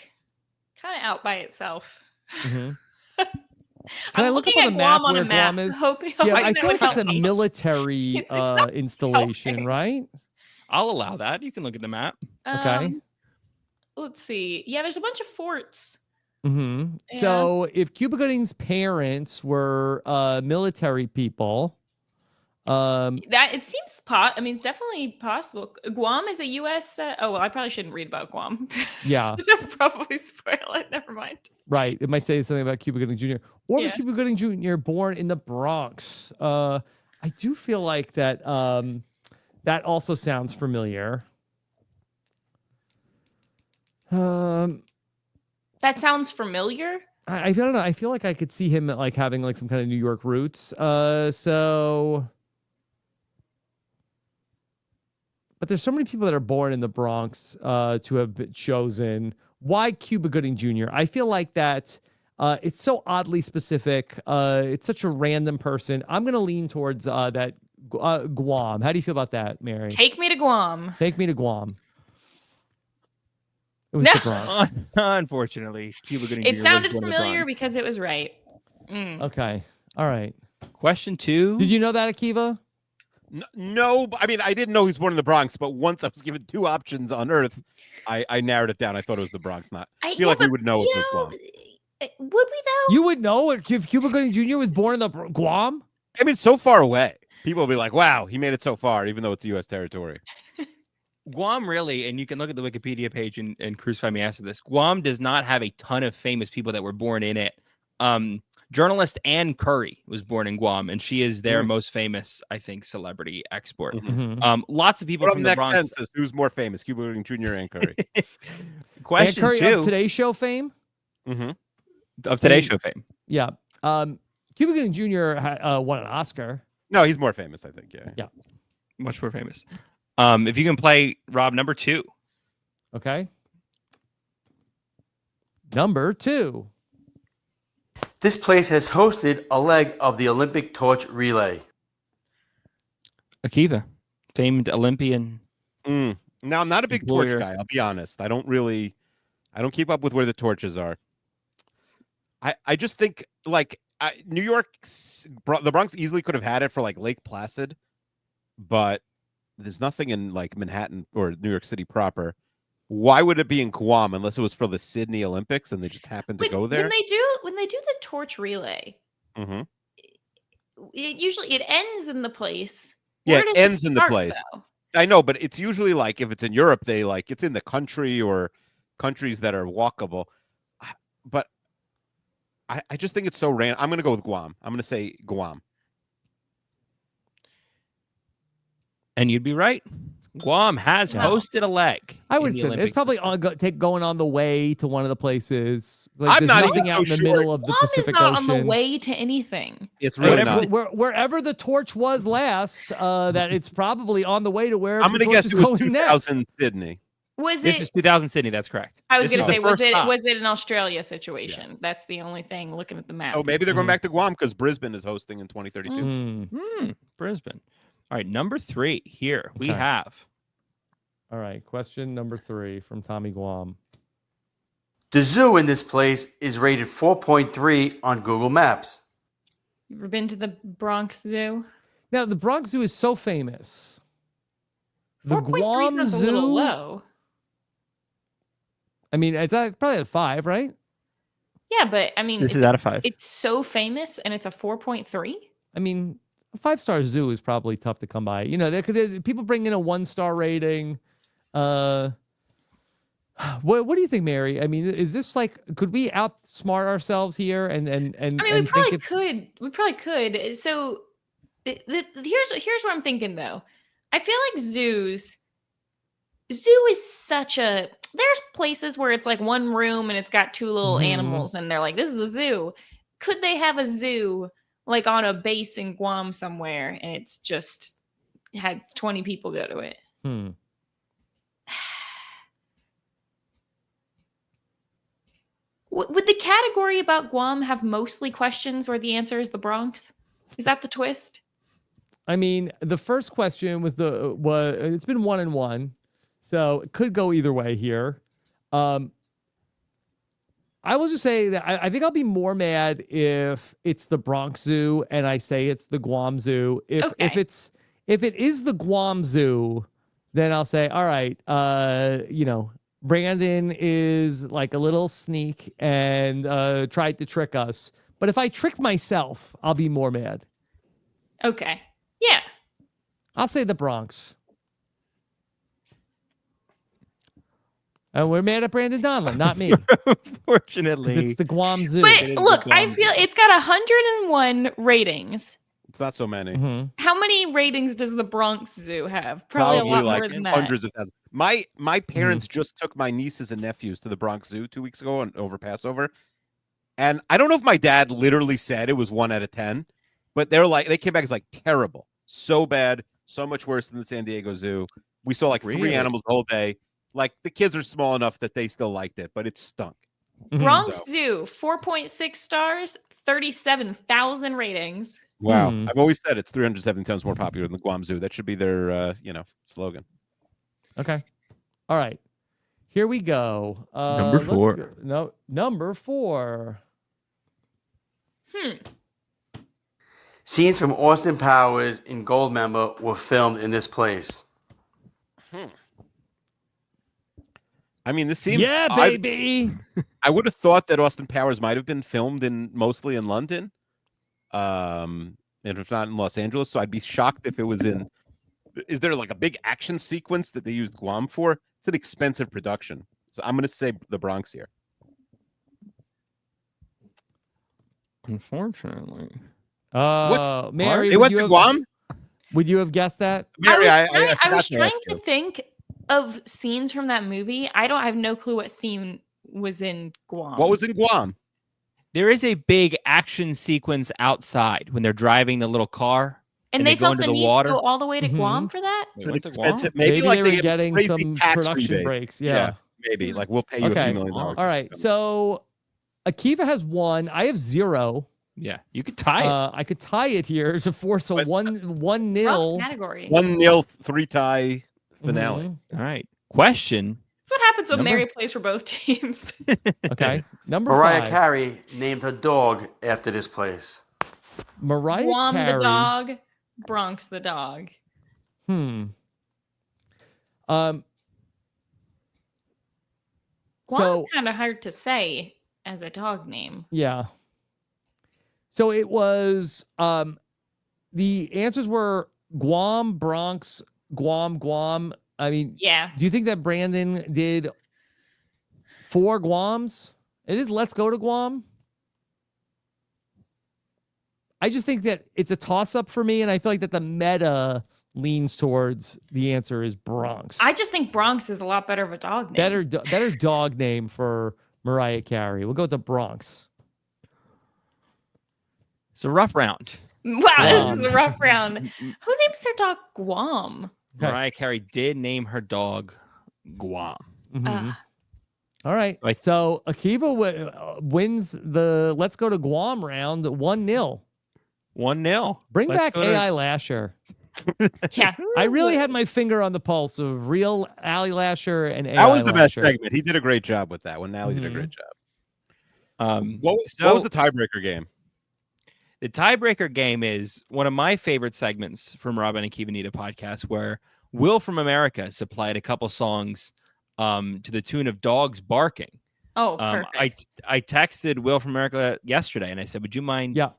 kind of out by itself. Mm-hmm. I'm I look up looking on at the map Guam on where a map, Guam is? hoping Yeah, I that feel would like it's help a me. military It's not installation, helping. right? I'll allow that. You can look at the map. Okay. Let's see. Yeah, there's a bunch of forts. Mm-hmm. Yeah. So if Cuba Gooding's parents were military people, That it seems it's definitely possible. Guam is a U.S. Oh well, I probably shouldn't read about Guam. Yeah. That'll probably spoil it. Never mind. right, it might say something about Cuba Gooding Jr. Or was Yeah. Cuba Gooding Jr. born in the Bronx? I do feel like that that also sounds familiar. That sounds familiar. I don't know. I feel like I could see him like having like some kind of New York roots. So, but there's so many people that are born in the Bronx to have been chosen. Why Cuba Gooding Jr.? I feel like that it's so oddly specific. It's such a random person. I'm going to lean towards that Guam. How do you feel about that, Mary? Take me to Guam. Take me to Guam. It was No. the Bronx. Unfortunately, Cuba Gooding Jr. It was sounded born in the familiar Bronx. because it was right. Mm. Okay. All right. Question 2. Did you know that, Akiva? No, I mean, I didn't know he was born in the Bronx, but once I was given 2 options on Earth, I narrowed it down. I thought it was the Bronx. I feel like we would know it was Guam. Would we though? You would know if Cuba Gooding Jr. was born in the Guam? I mean, so far away. People will be like, wow, he made it so far, even though it's U.S. territory. Guam really, and you can look at the Wikipedia page and crucify me after this. Guam does not have a ton of famous people that were born in it. Journalist Ann Curry was born in Guam, and she is their most famous, I think, celebrity export. Mm-hmm. Lots of people But from on the the next Bronx. census, who's more famous, Cuba Gooding Jr. and Curry? Question Curry 2 of Today Show fame? Mm-hmm. of Today Show fame. Yeah. Cuba Gooding Jr. Won an Oscar. No, he's more famous, I think. Yeah. Much more famous. If you can play Rob number 2. Okay. Number 2. This place has hosted a leg of the Olympic torch relay. Akiva, famed Olympian. Now, I'm not a big Employer. torch guy. I'll be honest. I don't keep up with where the torches are. I just think like New York, the Bronx easily could have had it for like Lake Placid, but there's nothing in like Manhattan or New York City proper. Why would it be in Guam unless it was for the Sydney Olympics and they just happened to go there? When they do the torch relay, Mm-hmm. it ends in the place. Yeah, Where it does ends in the start, place. though? I know, but it's usually like if it's in Europe, they like it's in the country or countries that are walkable. But I just think it's so random. I'm going to go with Guam. I'm going to say Guam. And you'd be right. Guam has Wow. hosted a leg. I in would the say it's Olympics. probably going on the way to one of the places. Like, I'm there's not nothing even out so in the sure. middle of the Guam is Pacific not Ocean. on the way to anything. It's really Whatever, not. wherever the torch was last, that it's probably on the way to where I'm the going to torch guess is it was going next. 2000 Sydney. Was This it? is 2000 Sydney. That's correct. I was This going to is say, the first stop. was it an Australia situation? That's the only thing. Looking at the map. Oh, maybe they're going Mhm. back to Guam because Brisbane is hosting in 2032. Mm. Brisbane. All right, number 3 here. We Okay. have All right, question number 3 from Tommy Guam. The zoo in this place is rated 4.3 on Google Maps. You ever been to the Bronx Zoo? Now, the Bronx Zoo is so famous. The 4.3 Guam sounds a little Zoo. low. I mean, it's probably at 5, right? Yeah, but I mean, this is out of 5. it's so famous and it's a 4.3. I mean, a 5-star zoo is probably tough to come by. You know, because people bring in a 1-star rating. What do you think, Mary? I mean, is this like, could we outsmart ourselves here and I mean, we and probably think it's could. We probably could. So here's what I'm thinking though. I feel like zoo is such a. There's places where it's like one room and it's got 2 little Mhm. animals and they're like, this is a zoo. Could they have a zoo like on a base in Guam somewhere and it's just had 20 people go to it? Would the category about Guam have mostly questions where the answer is the Bronx? Is that the twist? I mean, the first question was it's been 1 and 1, so it could go either way here. I will just say that I think I'll be more mad if it's the Bronx Zoo and I say it's the Guam Zoo. If it is the Guam Zoo, then I'll say, all right, Brandon is like a little sneak and tried to trick us. But if I tricked myself, I'll be more mad. Okay. Yeah. I'll say the Bronx. And we're mad at Brandon Donlon, not me. 'Cause Unfortunately, it's the Guam Zoo. But It is look, the I Guam feel Zoo. it's got 101 ratings. It's not so many. Mhm. How many ratings does the Bronx Zoo have? Probably a lot more than that. hundreds of thousands. My parents just took my nieces and nephews to the Bronx Zoo 2 weeks ago over Passover. And I don't know if my dad literally said it was 1 out of 10, but they came back as like terrible. So bad, so much worse than the San Diego Zoo. We saw like 3 Really? animals the whole day. Like the kids are small enough that they still liked it, but it stunk. Mhm. Bronx So- Zoo, 4.6 stars, 37,000 ratings. Wow. Hmm. I've always said it's 370 times more popular than the Guam Zoo. That should be their, slogan. Okay. All right. Here we go. Number let's 4. go- No, number 4. Scenes from Austin Powers and Goldmember were filmed in this place. I mean, this seems. Yeah, baby. I would have thought that Austin Powers might have been filmed mostly in London, and if not in Los Angeles. So I'd be shocked if it was in. Is there like a big action sequence that they used Guam for? It's an expensive production, so I'm going to say the Bronx here. Unfortunately. Mary, They would went you to have- Guam. Would you have guessed that? Mary, I forgot was to trying ask to you. think of scenes from that movie. I have no clue what scene was in Guam. What was in Guam? There is a big action sequence outside when they're driving the little car. and and they they go felt into the the need water? to go all the way to Mhm. Guam for that? They It's went to expensive. Guam? Maybe like they were get getting crazy some tax production rebates. breaks. Yeah. Maybe like we'll pay you a Okay. few $1 million. All right. So Akiva has 1. I have 0. Yeah, you could tie it. I could tie it here to force a What's 1 Rough nil. category. 1-0 3-tie finale. Mhm. All right. Question. That's what happens when Number- Mary plays for both teams. Okay. Number Mariah 5. Carey named her dog after this place. Mariah Guam Carey. the dog, Bronx the dog. Um. Guam's So kind of hard to say as a dog name. yeah. So it was. The answers were Guam, Bronx, Guam. I mean, Yeah. do you think that Brandon did 4 Guams? It is Let's Go to Guam. I just think that it's a toss-up for me, and I feel like that the meta leans towards the answer is Bronx. I just think Bronx is a lot better of a dog name. better dog name for Mariah Carey. We'll go with the Bronx. It's a rough round. Wow, Guam. this is a rough round. Who names their dog Guam? Okay. Mariah Carey did name her dog Guam. Mhm. All right. Right. So Akiva wins the Let's Go to Guam round 1-0. 1-0. Bring Let's back go to- AI Lasher. Yeah. I really had my finger on the pulse of real Ali Lasher and AI That was the best Lasher. segment. He did a great job with that one. Nally did a great job. What was the tiebreaker game? The tiebreaker game is one of my favorite segments from Rob and Akiva Nita podcast, where Will from America supplied a couple songs to the tune of Dogs Barking. Oh, perfect. I texted Will from America yesterday and I said, would you mind Yeah.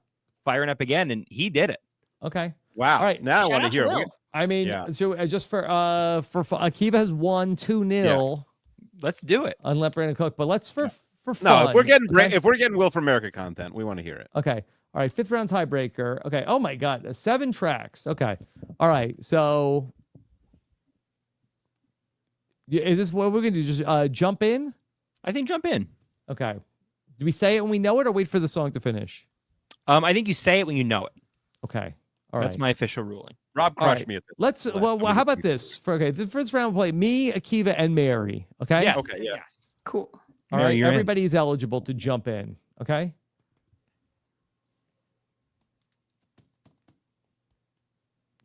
firing up again? And he did it. Okay. Wow. All right. Now I Shout want to out hear. Will. I mean, Yeah. so just for Akiva has won 2-0 Let's do it. on Let Brandon Cook, but let's for No, fun. if we're getting okay? if we're getting Will from America content, we want to hear it. Okay. All right. 5th round tiebreaker. Okay. Oh my God. 7 tracks. Okay. All right. So is this what we're going to do? Just jump in? I think jump in. Okay. Do we say it when we know it or wait for the song to finish? I think you say it when you know it. Okay. All right. That's my official ruling. Rob All crushed right. me at this. Let's, well, how about this? The first round play, me, Akiva, and Mary. Okay. Yes. Okay, yeah. Yes. Cool. All Mary, right. you're in. Everybody's eligible to jump in. Okay.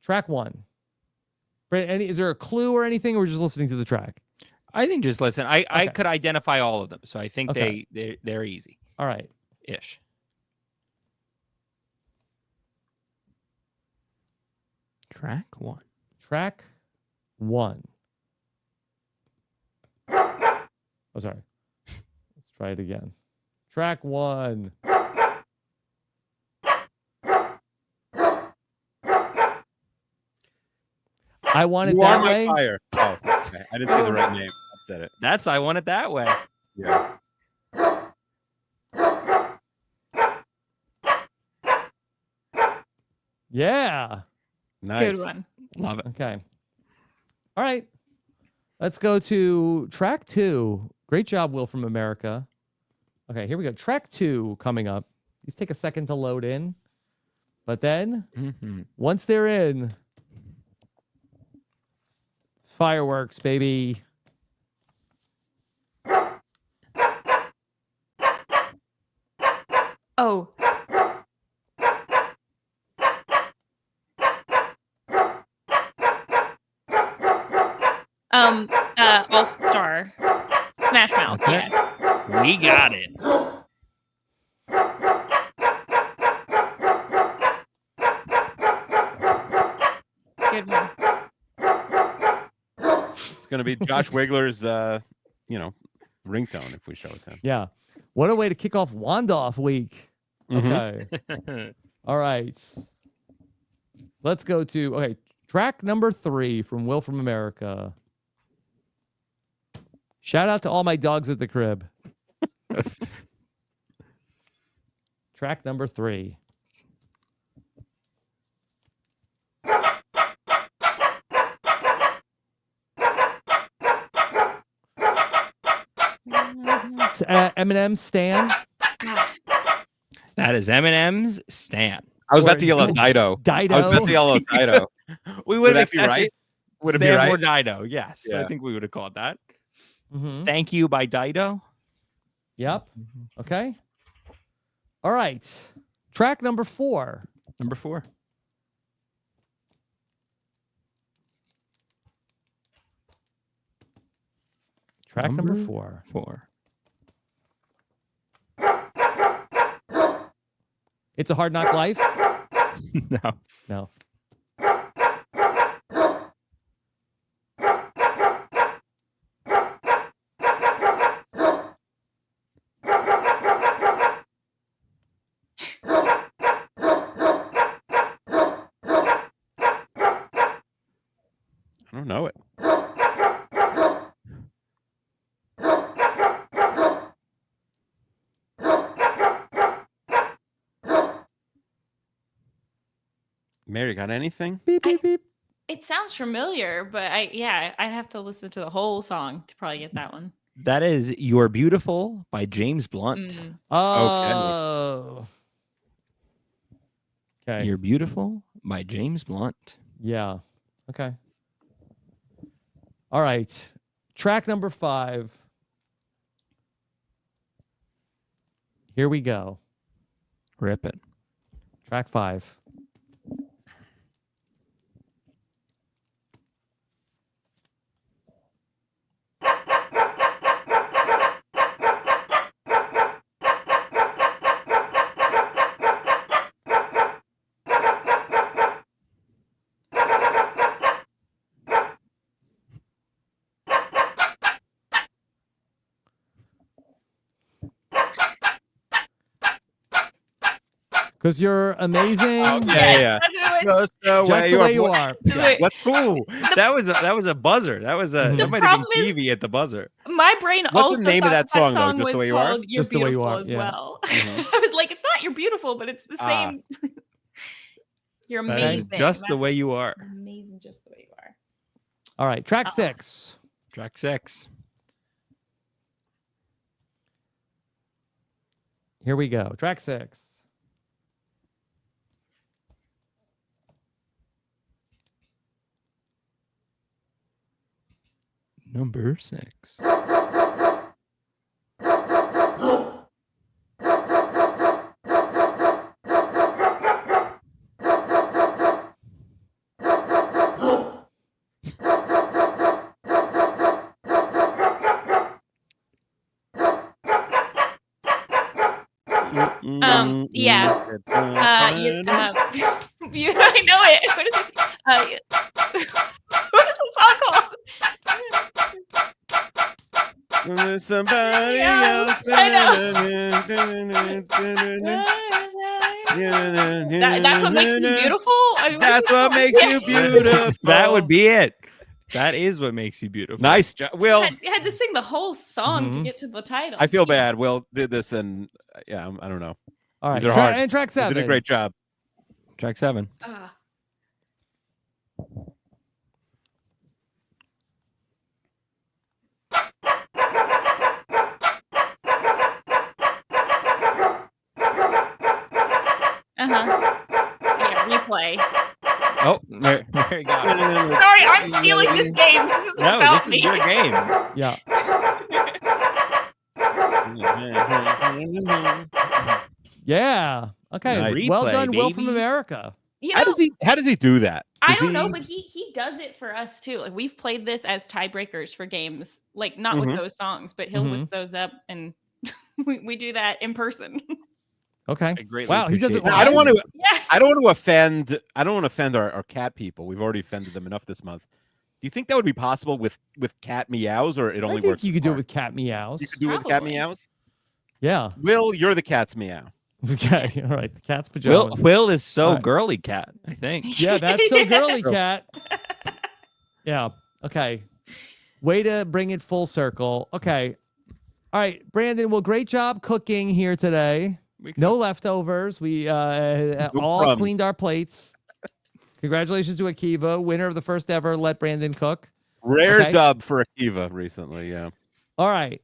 Track 1. Is there a clue or anything, or we're just listening to the track? I think just listen. I Okay. could identify all of them, so I think Okay. they're easy All right. ish. Track 1. Track 1. Oh, sorry. Let's try it again. Track 1. I want it You are that my way. fire. Oh, okay. I didn't say the right name. I said it. That's I want it that way. Yeah. Yeah. Nice. Good one. Love it. Okay. All right. Let's go to track 2. Great job, Will from America. Okay, here we go. Track 2 coming up. These take a second to load in. But then, once they're in, fireworks, baby. Oh. All Star. Smash Mouth. That's Yeah. We got it. Good one. It's gonna be Josh Wiggler's, ringtone if we show it to him. Yeah. What a way to kick off Wandoff week. Mhm. Okay. All right. Let's go to track number 3 from Will from America. Shout out to all my dogs at the crib. Track number 3. It's Eminem Stan. That is Eminem's Stan. I was Or about to yell out Dido. I was about to yell out Dido. We Would would have that be right? accepted Would it be Stan right? or Dido. Yes, I Yeah. think we would have called that. Mhm. Thank you by Dido. Yep. Okay. All right. Track number 4. Number 4. Track number 4. 4. It's a Hard Knock Life? No. No. I don't know it. Mary, got anything? Beep, beep, beep. It sounds familiar, but I'd have to listen to the whole song to probably get that one. That is You're Beautiful by James Blunt. Mm. Oh. Okay. You're Beautiful by James Blunt. Yeah. Okay. All right. Track number 5. Here we go. Rip it. Track 5. Because you're amazing. Okay, yeah. That's what it Just was. the Just the way you are. Wait, What's Ooh, that was a buzzer. That was a The that might have problem been is- Kiwi at the buzzer. My brain What's also the name of thought that song, though? Just was the Way You Are? called You're Just the Way You Beautiful Are, as yeah. well. Mhm. I was like, it's not You're Beautiful, but it's the Ah. same. You're That is amazing. Just the That's Way You Are. amazing, just the way you are. All right. Track 6. Track 6. Here we go. Track 6. Number 6. Yeah. I know it. What is it? What is the song called? Somebody Yeah, else. That's what makes me beautiful. I mean, That's what makes you beautiful. That would be it. That is what makes you beautiful. Nice job. Will, I had to sing the whole song to Mhm. get to the title. I feel bad. Will did this, and yeah, I don't know. All right. These are hard. And track You 7. did a great job. Track 7. Ah. Yeah, replay. Oh, there you go. Sorry, I'm stealing this game. This isn't No, about this me. is your game. Yeah. Yeah. Okay. Nice. Well Replay, done, Will from baby. America. You How know, does he do that? I Does don't know, he- but he does it for us too. Like we've played this as tiebreakers for games, like not with Mhm. those songs, but he'll whip those up and we do that in person. Okay. I greatly Wow, he does it appreciate Now, live. I don't want to. Yeah. I don't want to offend. I don't want to offend our cat people. We've already offended them enough this month. Do you think that would be possible with cat meows, or it I only think works? you could do it cars? with cat meows. You could do it with cat Probably. meows. Yeah. Will, you're the cat's meow. Okay. All right. The cat's Will pajamas. Will is so Alright. girly cat, I think. Yeah, that's so girly, Yeah. cat. Yeah. Okay. Way to bring it full circle. Okay. All right, Brandon. Well, great job cooking here today. No leftovers. We all crumbs. cleaned our plates. Congratulations to Akiva, winner of the first ever Let Brandon Cook. Rare Okay. dub for Akiva recently. Yeah. All right.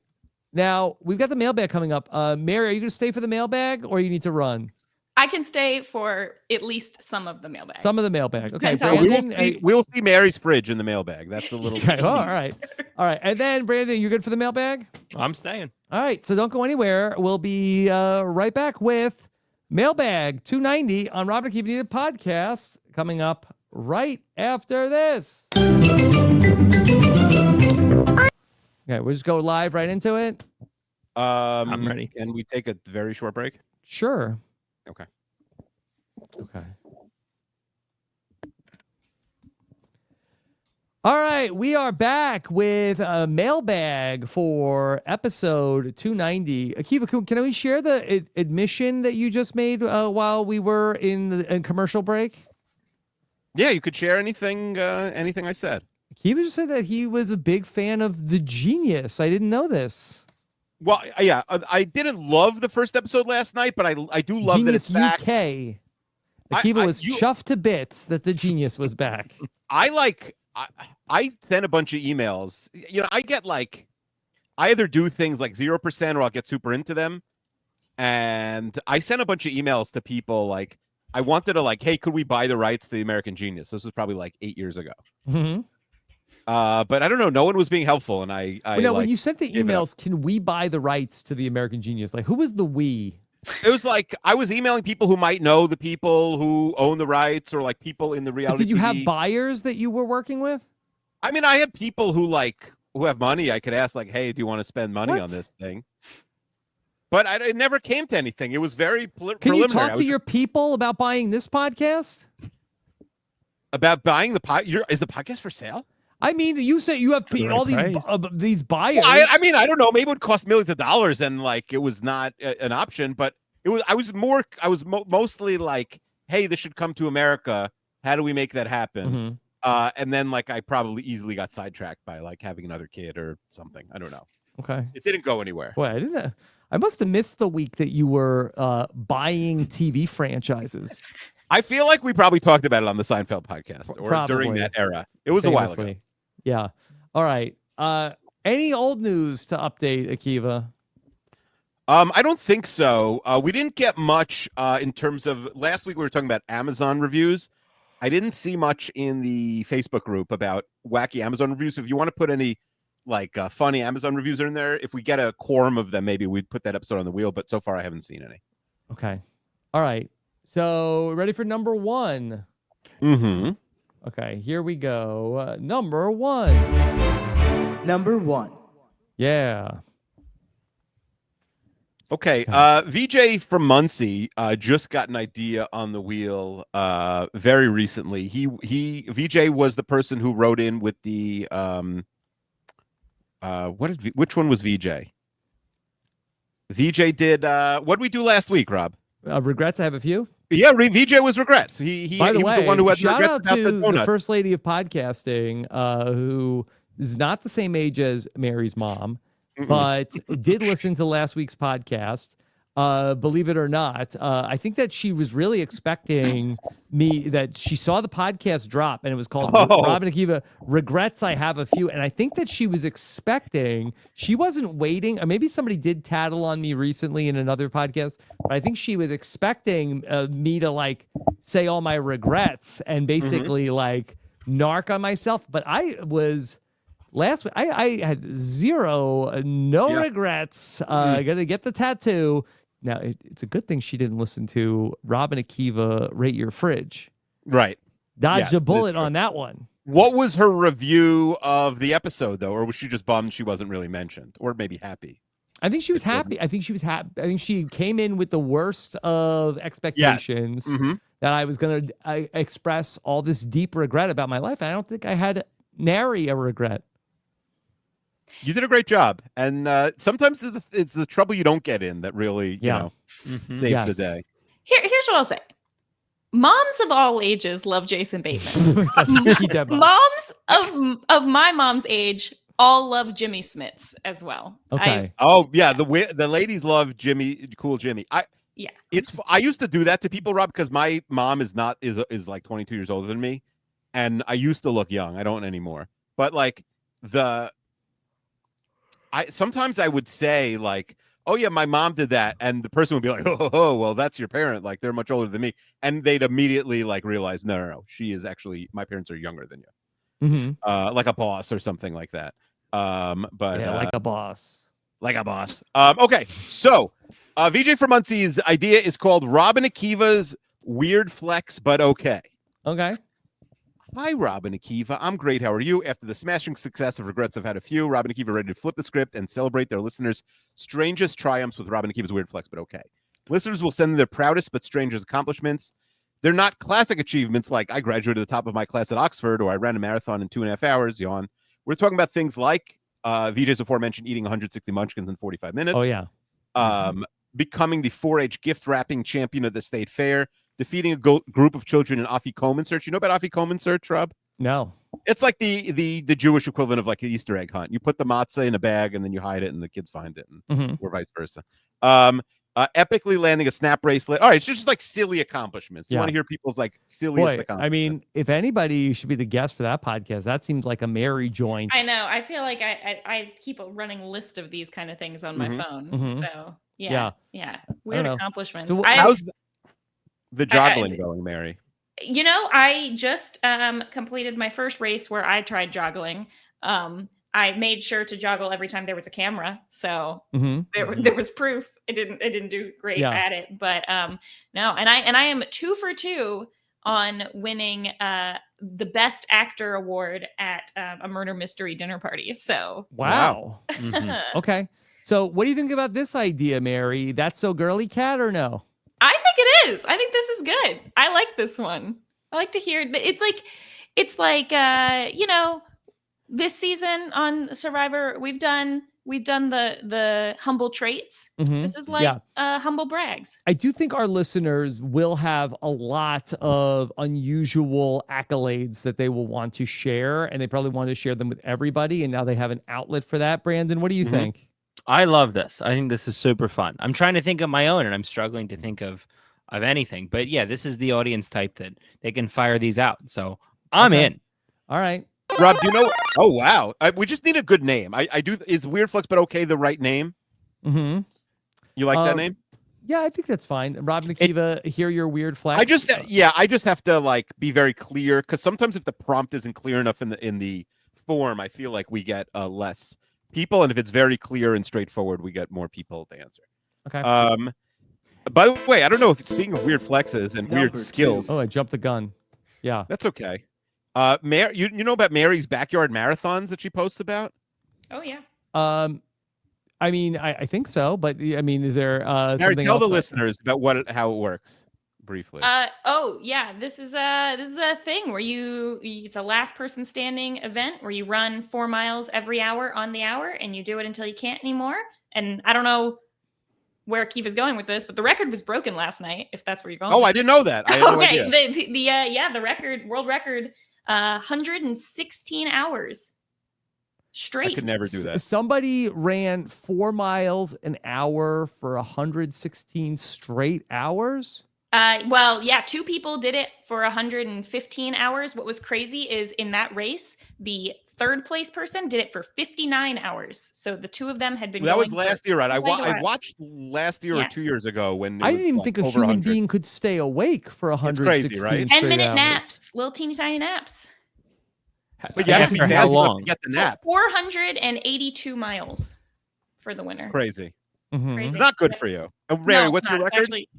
Now, we've got the mailbag coming up. Mary, are you going to stay for the mailbag or you need to run? I can stay for at least some of the mailbag. Some of the mailbag. Okay, Depends how Brandon. We'll see Mary's fridge in the mailbag. That's a little. Okay, oh, all right. All right. And then, Brandon, you good for the mailbag? I'm staying. All right. So don't go anywhere. We'll be right back with Mailbag 290 on Rob and Akiva Needed Podcast coming up right after this. Okay, we'll just go live right into it. I'm ready. Can we take a very short break? Sure. Okay. Okay. All right, we are back with a mailbag for episode 290. Akiva, can we share the admission that you just made while we were in the commercial break? Yeah, you could share anything. Anything I said. Akiva just said that he was a big fan of The Genius. I didn't know this. Well, yeah, I didn't love the first episode last night, but I do love Genius that it's back. UK. Akiva was you- chuffed to bits that The Genius was back. I sent a bunch of emails. You know, I get like, I either do things like 0% or I'll get super into them. And I sent a bunch of emails to people like, I wanted to like, hey, could we buy the rights to the American Genius? This was probably like 8 years ago. Mm-hmm. But I don't know. No one was being helpful. And I Well, now, when like, you sent the gave it up. emails, can we buy the rights to the American Genius? Like, who was the we? It was like, I was emailing people who might know the people who own the rights or like people in the But reality did you have TV. buyers that you were working with? I mean, I had people who have money. I could ask like, hey, do you want to spend money What? on this thing? But it never came to anything. It was very Can you preliminary. I talk was to your just people about buying this podcast? about buying the podcast. Is the podcast for sale? I mean, you said you have the right all these buyers. Well, I mean, I don't know. Maybe it would cost millions of dollars, and like it was not an option. But it was. I was mostly like, hey, this should come to America. How do we make that happen? Mhm. And then like I probably easily got sidetracked by like having another kid or something. I don't know. Okay. It didn't go anywhere. Boy, I didn't. I must have missed the week that you were buying TV franchises. I feel like we probably talked about it on the Seinfeld podcast or during Probably. that era. It was a while ago. Famously. Yeah. All right. Any old news to update, Akiva? I don't think so. We didn't get much in terms of last week. We were talking about Amazon reviews. I didn't see much in the Facebook group about wacky Amazon reviews. So if you want to put any like funny Amazon reviews in there, if we get a quorum of them, maybe we'd put that episode on the wheel. But so far, I haven't seen any. Okay. All right. So ready for number one? Mm-hmm. Okay. Here we go. Number one. Number 1. Yeah. Okay. VJ from Muncie just got an idea on the wheel very recently. VJ was the person who wrote in with the which one was VJ? VJ did what did we do last week, Rob? Regrets. I have a few. Yeah, VJ was regrets. By the he way, was the one who had shout regrets out about to the the donuts. first lady of podcasting, who is not the same age as Mary's mom, but did listen to last week's podcast. Believe it or not, I think that she was really expecting me, that she saw the podcast drop and it was called Rob and Akiva Regrets I Have a Few. And I think that she was expecting, she wasn't waiting, or maybe somebody did tattle on me recently in another podcast, but I think she was expecting me to like say all my regrets and basically like narc on myself. But I was... Last week, I had no regrets. Gonna get the tattoo. Now, it's a good thing she didn't listen to Rob and Akiva rate your fridge. Right. Dodged Yes, a that is bullet true. on that one. What was her review of the episode, though? Or was she just bummed she wasn't really mentioned? Or maybe happy? I think she was It wasn't. happy. I think she was happy. I think she came in with the worst of expectations Mhm. that I was going to express all this deep regret about my life. I don't think I had nary a regret. You did a great job. And sometimes it's the trouble you don't get in that really, Yeah. saves Yes. the day. Here's what I'll say. Moms of all ages love Jason Bateman. That's key demo. Moms of my mom's age all love Jimmy Smits as well. Okay. Oh yeah, the ladies love Cool Jimmy. I used to do that to people, Rob, because my mom is like 22 years older than me, and I used to look young. I don't anymore. But like sometimes I would say like, oh yeah, my mom did that, and the person would be like, oh, well, that's your parent. Like they're much older than me, and they'd immediately like realize, no, she is actually, my parents are younger than you, like a boss or something like that. But Yeah, like a boss. Like a boss. Okay, so VJ for Muncie's idea is called Rob and Akiva's Weird Flex, but okay. Okay. Hi, Rob and Akiva. I'm great. How are you? After the smashing success of Regrets, I've had a few. Rob and Akiva are ready to flip the script and celebrate their listeners' strangest triumphs with Rob and Akiva's Weird Flex, but okay. Listeners will send their proudest but strangest accomplishments. They're not classic achievements like I graduated at the top of my class at Oxford or I ran a marathon in 2.5 hours, yawn. We're talking about things like VJ's aforementioned eating 160 munchkins in 45 minutes. Oh, yeah. Becoming the 4-H gift wrapping champion at the state fair, defeating a group of children in Afikoman search. You know about Afikoman search, Rob? No. It's like the Jewish equivalent of like an Easter egg hunt. You put the matzah in a bag and then you hide it and the kids find it, and or vice versa. Epically landing a snap bracelet. All right, it's just like silly accomplishments. You want to hear people's like silliest accomplishments? I mean, if anybody should be the guest for that podcast, that seems like a Mary joint. I know. I feel like I keep a running list of these kind of things on my phone. So yeah. Weird accomplishments. So how's the joggling going, Mary? You know, I just completed my first race where I tried joggling. I made sure to joggle every time there was a camera, so there was proof. It didn't do great at it, but no. And I am 2 for 2 on winning the best actor award at a murder mystery dinner party. So wow. Okay, so what do you think about this idea, Mary? That's so girly, cat, or no? I think it is. I think this is good. I like this one. I like to hear. It's like you know. This season on Survivor, we've done the humble traits. This is like humble brags. I do think our listeners will have a lot of unusual accolades that they will want to share, and they probably want to share them with everybody. And now they have an outlet for that. Brandon, what do you think? I love this. I think this is super fun. I'm trying to think of my own, and I'm struggling to think of anything. But yeah, this is the audience type that they can fire these out. So I'm in. All right. Rob, do you know? Oh, wow. We just need a good name. I do. Is Weird Flex, but okay, the right name? You like that name? Yeah, I think that's fine. Rob and Akiva, hear your weird flex. I just have to like be very clear, because sometimes if the prompt isn't clear enough in the form, I feel like we get less people, and if it's very clear and straightforward, we get more people to answer. Okay. By the way, I don't know if speaking of weird flexes and weird skills. Oh, I jumped the gun. Yeah, that's okay. Mary, you know about Mary's backyard marathons that she posts about? Oh yeah. I mean, I think so, but I mean, is there Mary, something tell else the listeners about how it works briefly. Oh yeah, this is a thing where it's a last person standing event where you run 4 miles every hour on the hour, and you do it until you can't anymore. And I don't know where Akiva's going with this, but the record was broken last night, if that's where you're going. Oh, I didn't know that. I had no idea. The world record 116 hours straight. I could never do that. Somebody ran 4 miles an hour for 116 straight hours. Well, yeah, 2 people did it for 115 hours. What was crazy is in that race, the third place person did it for 59 hours. So the 2 of them had been. That was last year, right? I watched last year or 2 years ago when I didn't even think a human being could stay awake for 116 right? 10-minute naps, little teeny tiny naps. But you have to be fast enough to get the nap. 482 miles for the winner. It's crazy. Mhm. Crazy. It's not good Yep. for you. And Mary, No, what's it's your not. It's record? actually-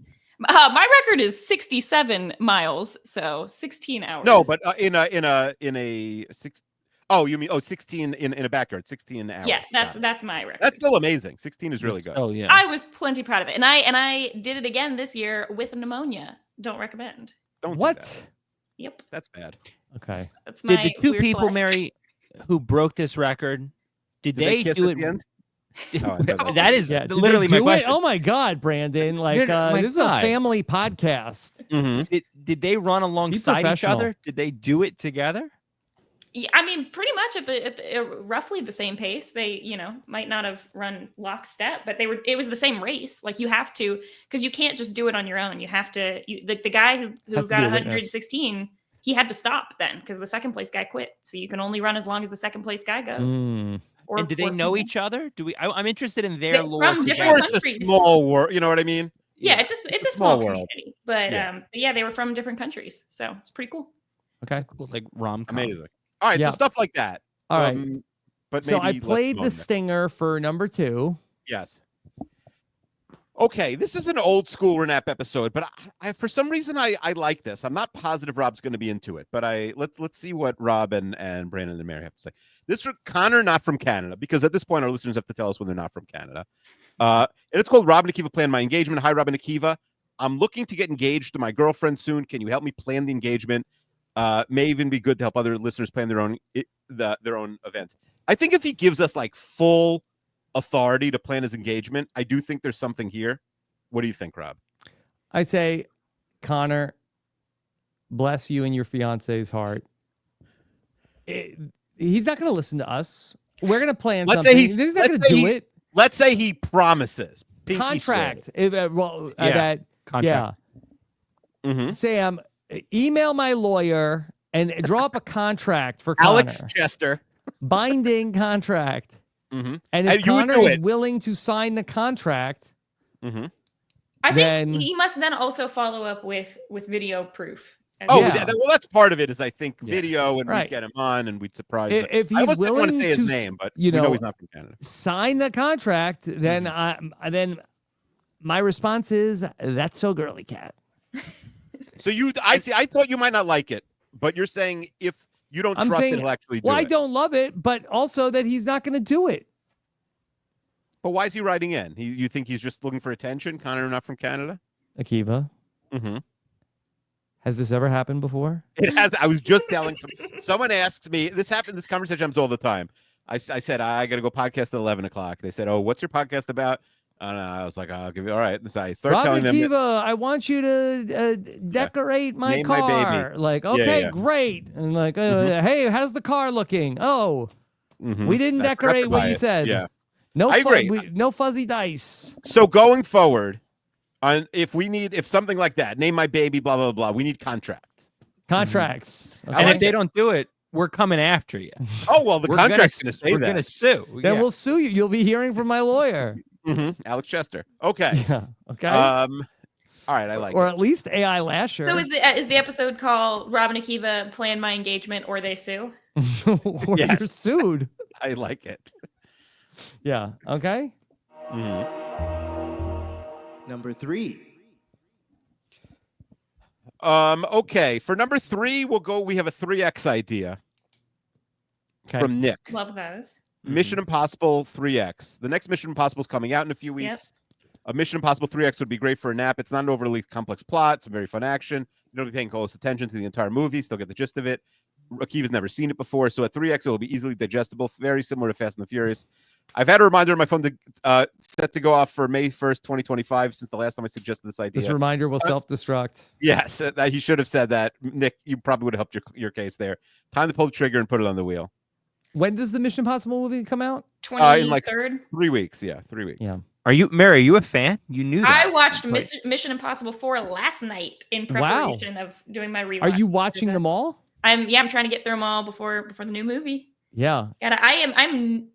my record is 67 miles, so 16 hours. No, but in a six. Oh, you mean 16 in a backyard, 16 hours. yeah, Got it. that's my record. That's still amazing. 16 is really good. Oh yeah. I was plenty proud of it, and I did it again this year with pneumonia. Don't recommend. Don't do What? that. Yep, That's bad. Okay. that's my Did the two weird people, flex. Mary, who broke this record, did Did they kiss do at it? the end? Oh, I thought That is Yeah. Did they literally my do it? question. Oh my God, Brandon! Like no, my this is a God. family podcast. Mm-hmm. Did they run alongside each professional. other? Did they do it together? Yeah, I mean, pretty much at roughly the same pace. They, might not have run lockstep, but it was the same race. Like you have to, because you can't just do it on your own. You have to, the guy who Has to got be a witness. 116, he had to stop then because the second place guy quit. So you can only run as long as the second place guy goes. Mm. Or, And do they or know people. each other? Do we? I'm interested in They're their lore. from together. different It's a countries. small world. You know what I mean? Yeah, it's a small small world. community, but Yeah. yeah, they were from different countries, so it's pretty cool. Okay. Cool, like rom-com. Amazing. All right, Yeah. so stuff like that. All right. But So I maybe less played the moment. stinger for number 2. Yes. Okay, this is an old school RAANAP episode, but I for some reason I like this. I'm not positive Rob's going to be into it, but let's see what Rob and Brandon and Mary have to say. This for Connor, not from Canada, because at this point our listeners have to tell us when they're not from Canada. And it's called Rob and Akiva Plan My Engagement. Hi, Rob and Akiva. I'm looking to get engaged to my girlfriend soon. Can you help me plan the engagement? May even be good to help other listeners plan their own events. I think if he gives us like full authority to plan his engagement, I do think there's something here. What do you think, Rob? I say, Connor, bless you and your fiance's heart. He's not going to listen to us. We're going to plan Let's something. say He's not let's going to say do it. Let's say he promises. Pinky Contract. swear. That, Contract. yeah. Mhm. Sam, email my lawyer and draw up a contract for Connor. Alex Chester. Binding contract. Mm-hmm. And if And you would Connor do is it. willing to sign the contract, Mm-hmm. I think Then- he must then also follow up with video proof. as Oh, Yeah. well, that's part of it. Is I think Yeah. video, and Right. we'd get him on, and we'd surprise. If him. I he's almost didn't want to willing say his to, name, but you we know know, he's not from Canada. sign the contract, then Mm-hmm. then my response is, that's so girly, cat. So I see. I thought you might not like it, but you're saying if you don't I'm trust saying, that he'll actually do well, I it. don't love it, but also that he's not going to do it. But why is he writing in? You think he's just looking for attention? Connor, not from Canada. Akiva, Mm-hmm. has this ever happened before? It has. I was just telling someone asks me. This happened. This conversation happens all the time. I said I got to go podcast at 11 o'clock. They said, "Oh, what's your podcast about?" And I was like, "I'll give you all right." So I start Rob telling them. Akiva, I want you to decorate my Name my baby. car. Like, okay, yeah. great. And like, Mhm. hey, how's the car looking? Oh, Mhm. we didn't That's decorate what you bias. said. Yeah. No, I agree. no fuzzy dice. So going forward, if something like that, name my baby, blah blah blah, we need contracts. Contracts. And okay? if they don't do it, we're coming after you. Oh well, the We're gonna contract's s- going to say We're that. gonna sue. Then Yeah. we'll sue you. You'll be hearing from my lawyer. Alex Chester. Okay. Yeah. Okay. All right, I like or it. at least AI Lasher. So is the episode called Rob and Akiva Plan My Engagement or They Sue? or Yes. you're sued. I like it. Yeah. Okay. Mhm. Number 3. Okay, for number 3, we have a 3X idea Okay. from Nick. Love those. Mission Impossible 3X. The next Mission Impossible is coming out in a few Yep. weeks. A Mission Impossible 3X would be great for a nap. It's not an overly complex plot. It's a very fun action. You don't be paying close attention to the entire movie. Still get the gist of it. Akiva's never seen it before, so at 3X it will be easily digestible. Very similar to Fast and the Furious. I've had a reminder on my phone to set to go off for May 1st, 2025, since the last time I suggested this idea. This reminder will self-destruct. Yes, he should have said that. Nick, you probably would have helped your case there. Time to pull the trigger and put it on the wheel. When does the Mission Impossible movie come out? 23rd. in like 3 weeks. Yeah, 3 weeks. Yeah. Are you Mary? Are you a fan? You knew that. I watched Like- Mission Impossible 4 last night in Wow. preparation of doing my rewatch. Are you watching them all? I'm trying to get through them all before the new movie. Yeah. I'm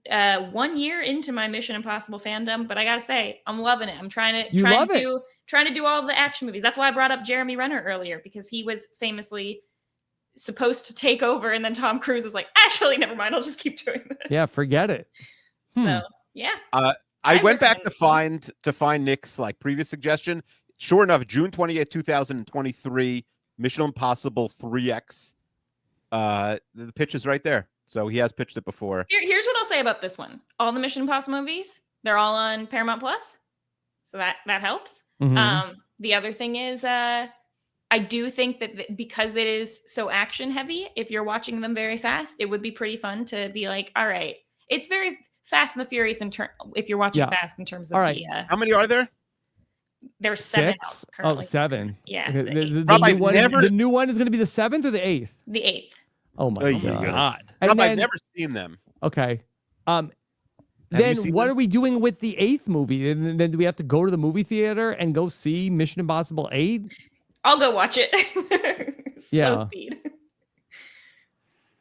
1 year into my Mission Impossible fandom, but I gotta say, I'm loving it. I'm trying to trying to do all the action movies. That's why I brought up Jeremy Renner earlier, because he was famously supposed to take over, and then Tom Cruise was like, actually, never mind, I'll just keep doing this. Yeah. Forget it. So yeah. I I'd went back recommend to find Nick's like previous suggestion. Sure enough, June 28th, 2023, Mission Impossible 3X. The pitch is right there. So he has pitched it before. Here's what I'll say about this one. All the Mission Impossible movies, they're all on Paramount Plus. So that helps. Mhm. The other thing is I do think that because it is so action heavy, if you're watching them very fast, it would be pretty fun to be like, all right, it's very Fast and the Furious if you're watching Yeah. fast in terms of All right. the How many are there? there's 7 out 6? Oh, currently. 7. Yeah, Okay, the Rob, I've new one never- the new one is going to be the 7th or the 8th? The 8th. Oh my Oh, god. God. And Rob, then, I've never seen them. okay. Have you Then seen what them? are we doing with the 8th movie? And then do we have to go to the movie theater and go see Mission Impossible 8? I'll go watch it. Slow Yeah. speed.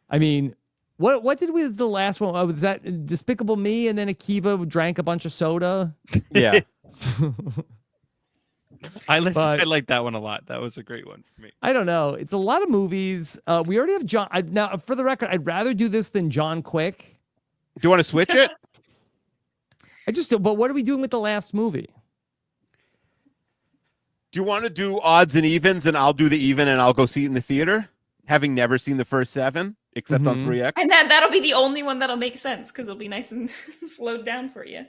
I mean, what did we was the last one? Was that Despicable Me and then Akiva drank a bunch of soda? Yeah. I But- I like that one a lot. That was a great one for me. I don't know. It's a lot of movies. We already have John. Now, for the record, I'd rather do this than John Quick. Do you want to switch it? But what are we doing with the last movie? Do you want to do odds and evens and I'll do the even and I'll go see it in the theater? Having never seen the first 7, except on Mhm. 3X. And that'll be the only one that'll make sense because it'll be nice and slowed down for you.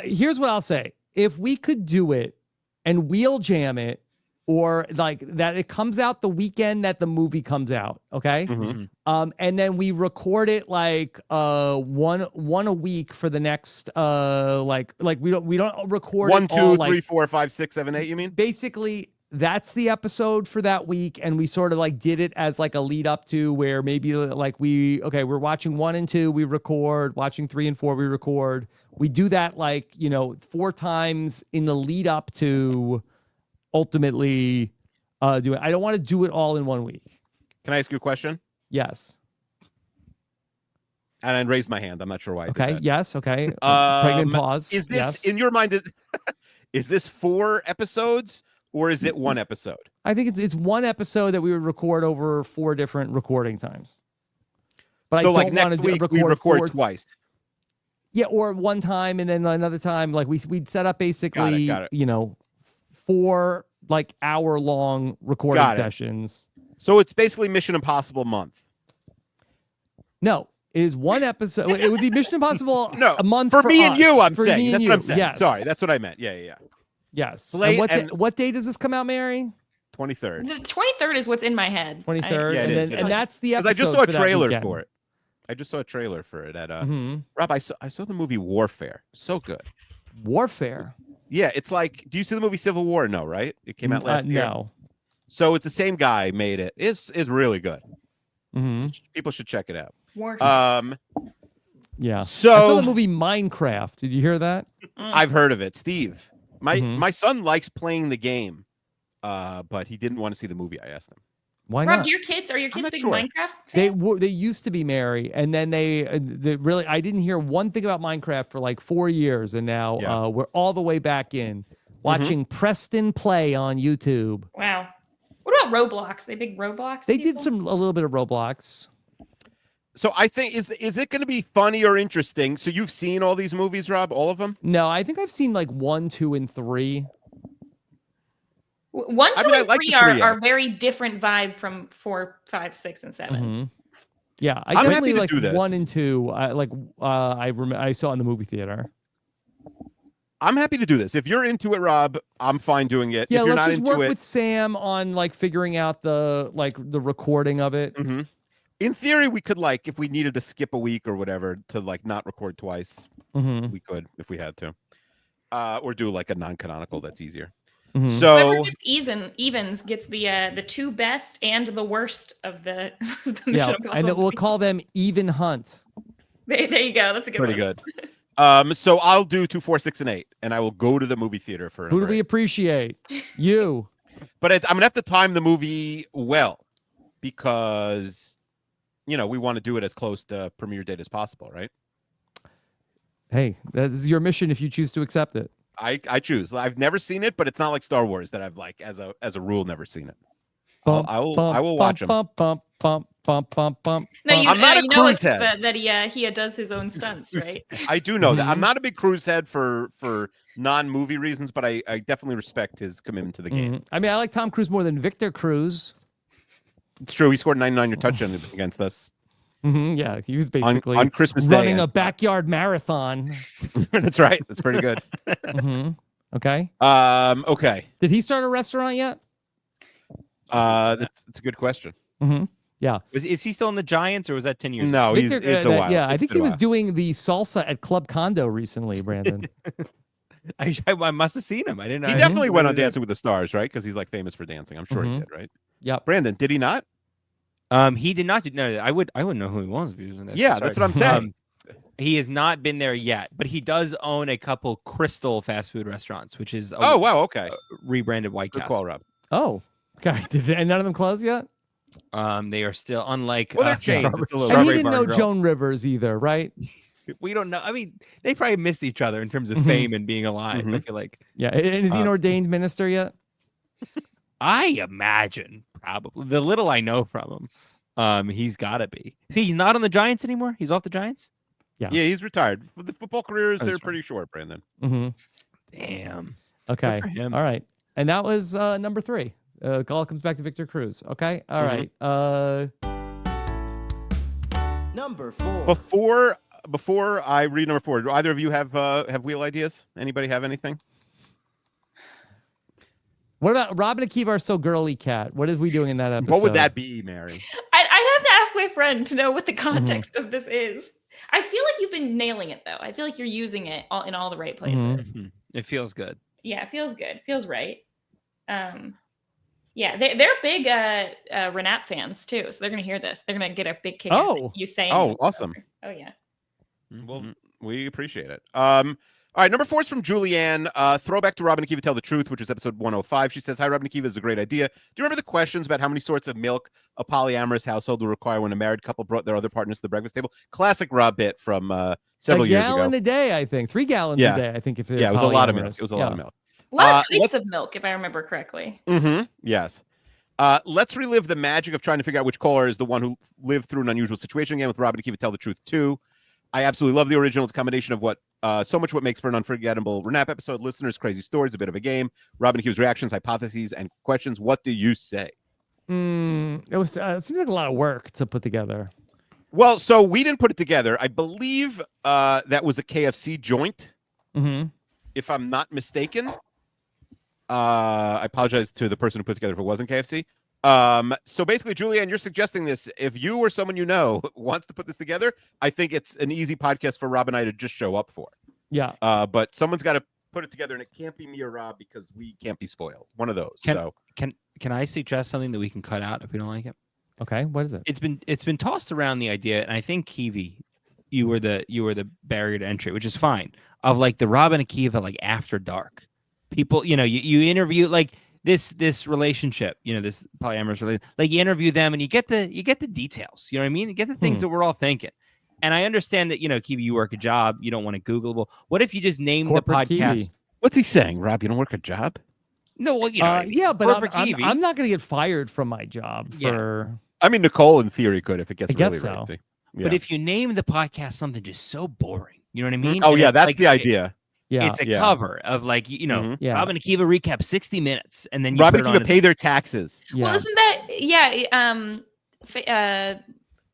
Here's what I'll say. If we could do it and wheel jam it, or like that it comes out the weekend that the movie comes out, okay? Mhm. And then we record it like one a week for the next like we don't record 1, it 2, all, 3, like, 4, 5, 6, 7, 8, you mean? basically that's the episode for that week, and we sort of like did it as like a lead up to where maybe like we're watching 1 and 2, we record, watching 3 and 4, we record. We do that like 4 times in the lead up to ultimately do it. I don't want to do it all in 1 week. Can I ask you a question? Yes. And I raised my hand. I'm not sure why. I did Okay. that. Yes. Okay. Pregnant pause. Is this Yes. in your mind? Is this 4 episodes or is it 1 episode? I think it's one episode that we would record over 4 different recording times. But So I like don't want next to week we record 4 twice. Yeah, or one time and then another time. Like we'd set up basically, Got it. 4 like hour-long recording Got it. sessions. So it's basically Mission Impossible month. No, it is one episode. It would be Mission Impossible No, a month for me us. and you. I'm For saying me and that's you. what I'm saying. Yes. Sorry, that's what I meant. Yeah. Yes. Slate And what day does this come out, Mary? 23rd. The 23rd is what's in my head. 23rd. Yeah, it and is, then it and is. that's the Because episode. I just saw a for that trailer weekend. for it. I just saw a trailer for it at Mhm. Rob. I saw the movie Warfare. So good. Warfare. Yeah, it's like. Do you see the movie Civil War? No, right? It came out last year. No. So it's the same guy made it. It's really good. Hmm. People should check it out. War. Yeah. I saw So the movie Minecraft. Did you hear that? I've heard of it. Steve, my Mhm. my son likes playing the game, but he didn't want to see the movie. I asked him. Why Rob, not? are your kids not big sure. Minecraft They fans? they used to be married, and then they really. I didn't hear one thing about Minecraft for like 4 years, and now Yeah. we're all the way back in watching Preston play on YouTube. Wow. What about Roblox? They big Roblox? They did people? a little bit of Roblox. So I think is it going to be funny or interesting? So you've seen all these movies, Rob? All of them? No, I think I've seen like 1, 2, and 3. 1, 2, I mean, I and like 3 the are 3X. very different vibe from 4, 5, 6, and 7. Mhm. Yeah, I I'm happy definitely to like do this. 1 and 2. I saw in the movie theater. I'm happy to do this. If you're into it, Rob, I'm fine doing it. Yeah, if you're let's not just into work it, with Sam on like figuring out the recording of it. Mhm. In theory, we could like if we needed to skip a week or whatever to like not record twice, Mhm. we could if we had to, or do like a non-canonical. That's easier. Mhm. Whoever So gets evens gets the 2 best and the worst of the, the Mission Yeah, Impossible and we'll movies. call them Even Hunt. There you go. That's a good pretty one. good. So I'll do 2, 4, 6, and 8, and I will go to the movie theater for. Who do number we 8. appreciate? You. But I'm gonna have to time the movie well because we want to do it as close to premiere date as possible, right? Hey, that is your mission if you choose to accept it. I choose. I've never seen it, but it's not like Star Wars that I've like as a rule never seen it. I will watch him. Bump, bump, bump, bump, bump, bump. No, you, I'm not a you know cruise head. that he does his own stunts, right? I do know that. I'm not a big cruise head for non-movie reasons, but I definitely respect his commitment to the game. I mean, I like Tom Cruise more than Victor Cruz. It's true. He scored 99-yard touchdown against us Yeah, he was basically on Christmas Day. running a backyard marathon. That's right. That's pretty good. Okay. Okay. Did he start a restaurant yet? That's a good question. Yeah. Is he still in the Giants, or was that 10 years ago? No, Victor, it's a while. Yeah, I It's think been he a was while. doing the salsa at Club Condo recently, Brandon. I must have seen him. I didn't. He definitely went on Dancing with the Stars, right? Because he's like famous for dancing. I'm sure he did, right? Yep. Brandon, did he not? He did not. No, I wouldn't know who he was if he was in that. Yeah, that's what I'm saying. He has not been there yet, but he does own a couple Crystal fast food restaurants, which is Oh wow, okay. rebranded White Good Castle. call, Rob. Oh, okay. And none of them closed yet? They are still unlike. Well, they're chained. It's a little- And he Strawberry didn't Bar know Grill. Joan Rivers either, right? We don't know. I mean, they probably missed each other in terms of fame and being alive. I feel like. Yeah. And is he an ordained minister yet? I imagine probably the little I know from him. He's got to be. See, he's not on the Giants anymore. He's off the Giants. Yeah, he's retired. The football careers, That's they're right. pretty short, Brandon. Damn. Okay. for him. All right. And that was number 3. Call comes back to Victor Cruz. Okay. All right. Number 4. Before I read number 4, do either of you have wheel ideas? Anybody have anything? What about Rob and Akiva are so girly cat? What is we doing in that episode? What would that be, Mary? I'd have to ask my friend to know what the context of this is. I feel like you've been nailing it, though. I feel like you're using it in all the right places. It feels good. Yeah, it feels good. Feels right. Yeah, they're big RAANAP fans too, so they're gonna hear this. They're gonna get a big kick out of you saying. Oh, it. awesome. Oh yeah. Well, we appreciate it. All right, number 4 is from Julianne. Throwback to Rob and Akiva Tell the Truth, which is episode 105. She says, "Hi, Rob and Akiva, is a great idea. Do you remember the questions about how many sorts of milk a polyamorous household will require when a married couple brought their other partners to the breakfast table?" Classic Rob bit from several years ago. A gallon a day, I think. 3 gallons a day, I think. If it was a lot of milk. polyamorous. It was a lot of milk. A lot of types of milk, if I remember correctly. Yes. Let's relive the magic of trying to figure out which caller is the one who lived through an unusual situation again with Rob and Akiva Tell the Truth 2. I absolutely love the original. It's a combination of what makes for an unforgettable RAANAP episode. Listeners, crazy stories, a bit of a game. Rob and Akiva's reactions, hypotheses, and questions. What do you say? It seems like a lot of work to put together. Well, so we didn't put it together. I believe that was a KFC joint, if I'm not mistaken. I apologize to the person who put it together if it wasn't KFC. So basically, Julianne, you're suggesting this. If you or someone you know wants to put this together, I think it's an easy podcast for Rob and I to just show up for. Yeah. But someone's got to put it together, and it can't be me or Rob because we can't be spoiled. One of those. Can I suggest something that we can cut out if we don't like it? Okay. What is it? It's been tossed around the idea, and I think Kiwi, you were the barrier to entry, which is fine. Of like the Rob and Akiva like after dark. People, you interview like this relationship, this polyamorous relationship, like you interview them and you get the details, you know what I mean? You get the things that we're all thinking. And I understand that, Kiwi, you work a job, you don't want to Googleable. What if you just name the podcast? Kiwi. What's he saying, Rob? You don't work a job? No, well, yeah, but Kiwi. I'm not going to get fired from my job for. I mean, Nicole in theory could if it gets I guess really so. racy. But if you name the podcast something just so boring, you know what I mean? Oh And yeah, it's that's like, the idea. Yeah. It's a cover of like, Yeah. Rob and Akiva recap 60 minutes, and then you Rob put and it on Akiva pay their taxes. Yeah. Well, isn't that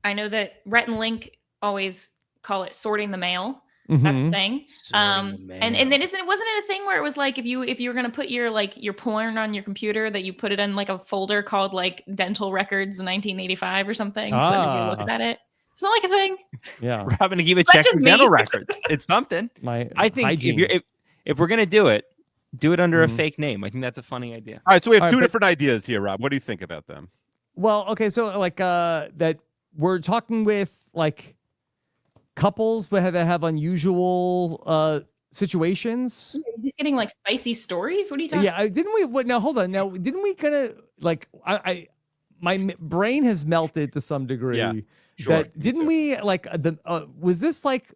I know that Rhett and Link always call it sorting the mail. That's a thing. And then wasn't it a thing where it was like if you were gonna put your porn on your computer that you put it in like a folder called like dental records in 1985 or something, so that nobody looks at it. It's not like a thing. Yeah. Rob and Akiva That's check just your me. dental records. It's something. I think hygiene. if we're gonna do it under a fake name. I think that's a funny idea. All right, so we have All right, two but- different ideas here, Rob. What do you think about them? Well, okay, so like that we're talking with like couples that have unusual situations. You're just getting like spicy stories. What are you talking? Yeah, didn't we? Now hold on. Now didn't we kind of like my brain has melted to some degree. Yeah, sure, That me didn't too. we like was this like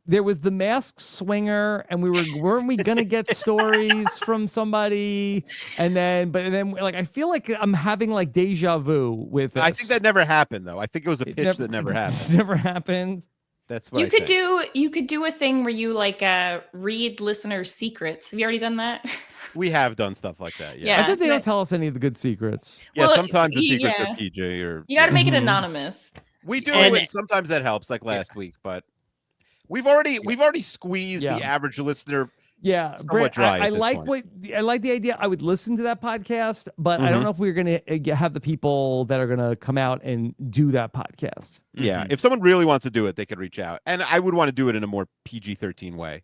there was the Masked Swinger, and weren't we gonna get stories from somebody? And then like I feel like I'm having like deja vu with this. I think that never happened though. I think it was a pitch that never happened. It never happened. That's what You I could think. you could do a thing where you like read listeners' secrets. Have you already done that? We have done stuff like that. Yeah. I think they don't tell us any of the good secrets. Yeah, Well, sometimes the secrets yeah. are PG or You got to make it Mhm. anonymous. we do, And- and sometimes that helps, like last week. But we've already squeezed Yeah. the average listener. Yeah, Somewhat dry I at this like point. I like the idea. I would listen to that podcast, but I don't know if we're gonna have the people that are gonna come out and do that podcast. Yeah, if someone really wants to do it, they could reach out, and I would want to do it in a more PG-13 way.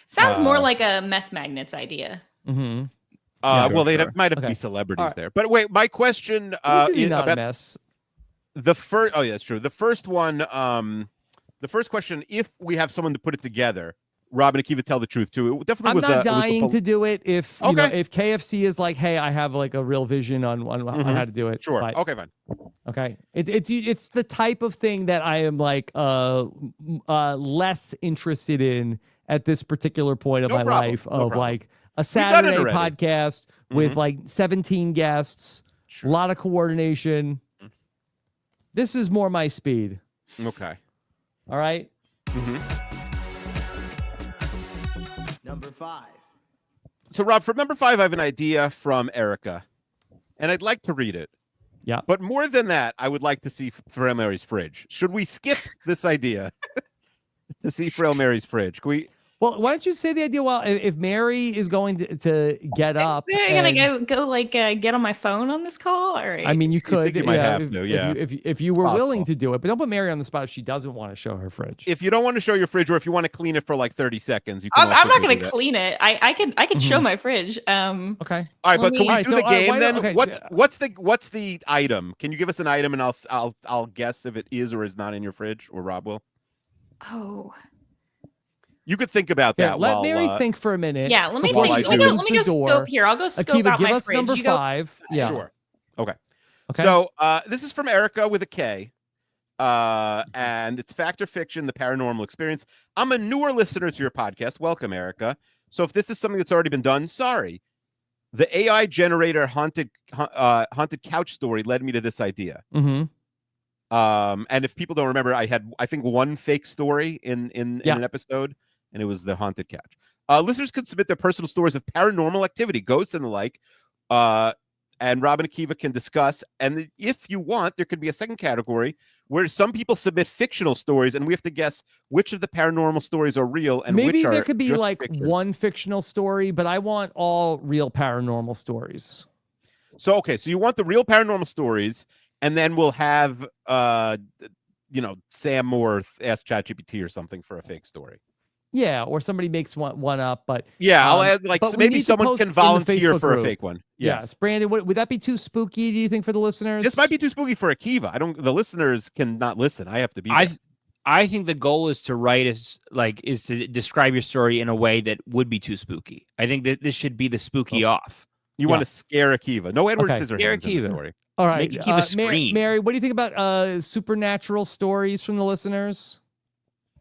Sounds more like a Mess Magnets idea. Mm-hmm. Well, they sure. might have to Okay. be celebrities All right. there. But wait, my question Not about a mess. the first. Oh, yeah, that's true. The first one. The first question: if we have someone to put it together, Rob and Akiva tell the truth too. It definitely I'm was. not it was a dying to do it if you know Okay. if KFC is like, hey, I have like a real vision on how to do it. Sure. Fine. Okay, fine. Okay. It's the type of thing that I am like less interested in at this particular point of No my problem. life No of problem. like a done it Saturday already. podcast with like 17 guests, a lot of coordination. This is more my speed. Okay. All right. Number 5. So, Rob, for number 5, I have an idea from Erica, and I'd like to read it. Yeah. But more than that, I would like to see Frail Mary's fridge. Should we skip this idea to see Frail Mary's fridge? Can we? Well, why don't you say the idea while if Mary is going to get up? We're gonna go like get on my phone on this call. All right. I mean, you could. think you might have to, yeah. If you were willing possible. to do it, but don't put Mary on the spot if she doesn't want to show her fridge. If you don't want to show your fridge, or if you want to clean it for like 30 seconds, you can. I'm also not do gonna that. clean it. I could show my fridge. Okay. All right, Let but me- can we All right, do so, the game why then? don't- okay, What's the item? Can you give us an item, and I'll guess if it is or is not in your fridge, or Rob will. Oh. You could think about Yeah, that. let while, Mary think for a minute. Yeah, let me While think. I Let do- me go the door. scope here. I'll go scope Akiva, out give my us fridge. number You go- 5. Yeah. Sure. Okay. Okay. So this is from Erica with a K. And it's Fact or Fiction, the paranormal experience. I'm a newer listener to your podcast. Welcome, Erica. So if this is something that's already been done, sorry. The AI generator haunted couch story led me to this idea. Mm-hmm. And if people don't remember, I think one fake story in an episode, and it was the haunted couch. Listeners could submit their personal stories of paranormal activity, ghosts and the like. And Rob and Akiva can discuss. And if you want, there could be a second category where some people submit fictional stories, and we have to guess which of the paranormal stories are real and Maybe which are there could be just like fiction. one fictional story, but I want all real paranormal stories. So okay, so you want the real paranormal stories, and then we'll have Sam Moore ask ChatGPT or something for a fake story. Yeah, or somebody makes one up, but Yeah, I'll add but we maybe need to someone post can in the volunteer Facebook for a group. fake one. Yes, Brandon, would that be too spooky? Do you think for the listeners? This might be too spooky for Akiva. The listeners cannot listen. I have to be there. I think the goal is to write is to describe your story in a way that would be too spooky. I think that this should be the spooky off. You want to scare Akiva. No Edward Okay. Scissorhands Scare in the Akiva. story. All right, Make Akiva scream. Mary, what do you think about supernatural stories from the listeners?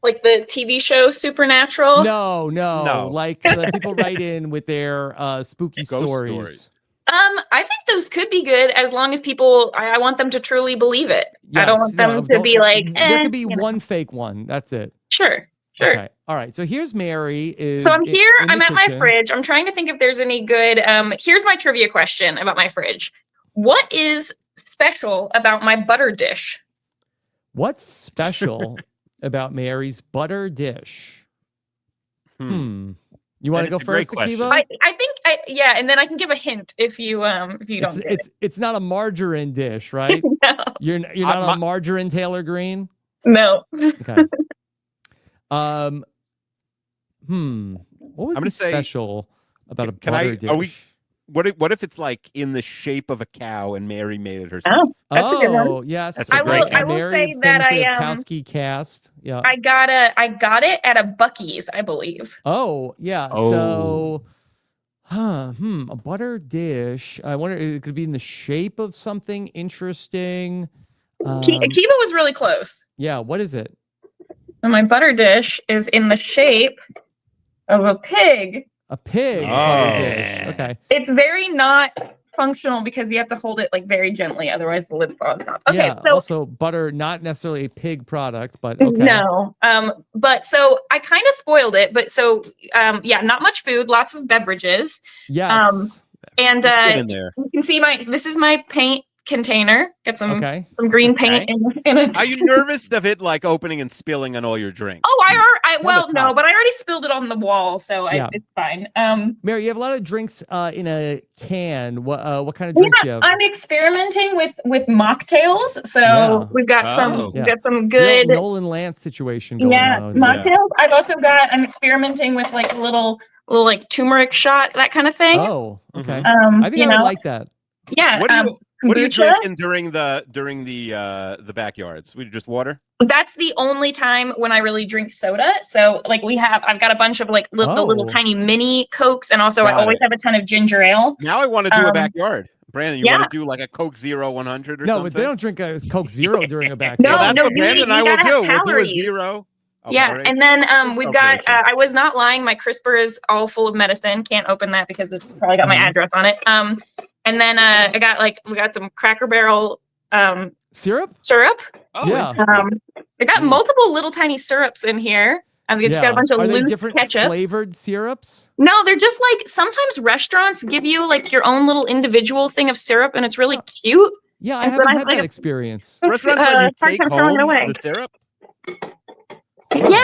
Like the TV show Supernatural. No. Like people write in with their spooky Ghost stories. I think those could be good as long as people. I want them to truly believe it. I don't want them to don't- be like. there could be you know. one fake one. That's it. Sure. Okay. All right. So here's Mary. So I'm here. in the I'm at my kitchen. fridge. I'm trying to think if there's any good. Here's my trivia question about my fridge. What is special about my butter dish? What's special about Mary's butter dish? You want to go That is a great first, question. Akiva? I think and then I can give a hint if you don't get it. It's not a margarine dish, right? No. You're not on margarine Taylor Green. No. Okay. What would I'm be gonna say- special about a Can butter I- dish? are we- What if it's like in the shape of a cow and Mary made it herself? Oh, that's a good one. Yes. That's a great I will Mary say that famously I, of Kowski cast. Yeah. I got it at a Buc-ee's, I believe. Oh, yeah. Oh. So, a butter dish. I wonder, it could be in the shape of something interesting. Akiva was really close. Yeah. What is it? And my butter dish is in the shape of a pig. A pig Oh. butter dish. Okay. It's very not functional because you have to hold it like very gently, otherwise the lid falls off. Okay, Yeah. so Also, butter, not necessarily a pig product, but okay. no. But so I kind of spoiled it. But so yeah, not much food, lots of beverages. Yes. And Let's get in there. you can see this is my paint container. Got some Okay. green paint in it. Are you nervous of it like opening and spilling on all your drinks? Oh, well, no, top. but I already spilled it on the wall, so Yeah. it's fine. Mary, you have a lot of drinks in a can. What kind of drinks do you have? I'm experimenting with mocktails. So Yeah. we've got Oh. we've got some Real good Nolan Lantz situation going yeah on. mocktails. I've also I'm experimenting with like a little like turmeric shot, that kind of thing. Oh, okay. Mhm. I think I would like that. Yeah. What are you kombucha. drinking during the backyards? We just water? That's the only time when I really drink soda. So like I've got a bunch of like the little Oh. tiny mini Cokes, and also I Got always have a ton of ginger ale. Now I want to do a backyard. Brandon, you yeah. want to do like a Coke Zero 100 or No, something? but they don't drink a Coke Zero during a backyard. No, Well, that's what you Brandon and I will gotta do. have We'll do a calories. zero. Oh, Yeah, all right. and then we've got. Celebration. I was not lying. My crisper is all full of medicine. Can't open that because it's probably got my Mhm. address on it. And then we got some Cracker Barrel Syrup? syrup. Oh, Yeah. I got multiple little tiny syrups in here. We just got a bunch of Are they loose different ketchup. flavored syrups? No, they're just like sometimes restaurants give you like your own little individual thing of syrup, and it's really cute. Yeah, I And haven't then I had like that a- experience. Restaurants let you hard take time throwing it home away. the syrup? Yeah.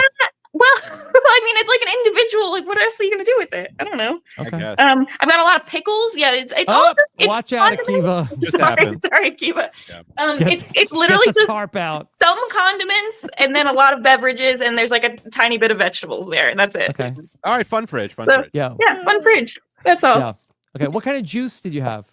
Well, I mean, it's like an individual. Like, what else are you gonna do with it? I don't know. Okay. I guess. I've got a lot of pickles. Yeah, it's all Oh, just it's watch out, condiments. Akiva. Just happened. Sorry, Akiva. Yeah. It's literally Get the just tarp out. some condiments and then a lot of beverages, and there's like a tiny bit of vegetables there, and that's it. Okay. All right, fun fridge. Yeah. Yeah, fun fridge. That's all. Yeah. Okay. What kind of juice did you have?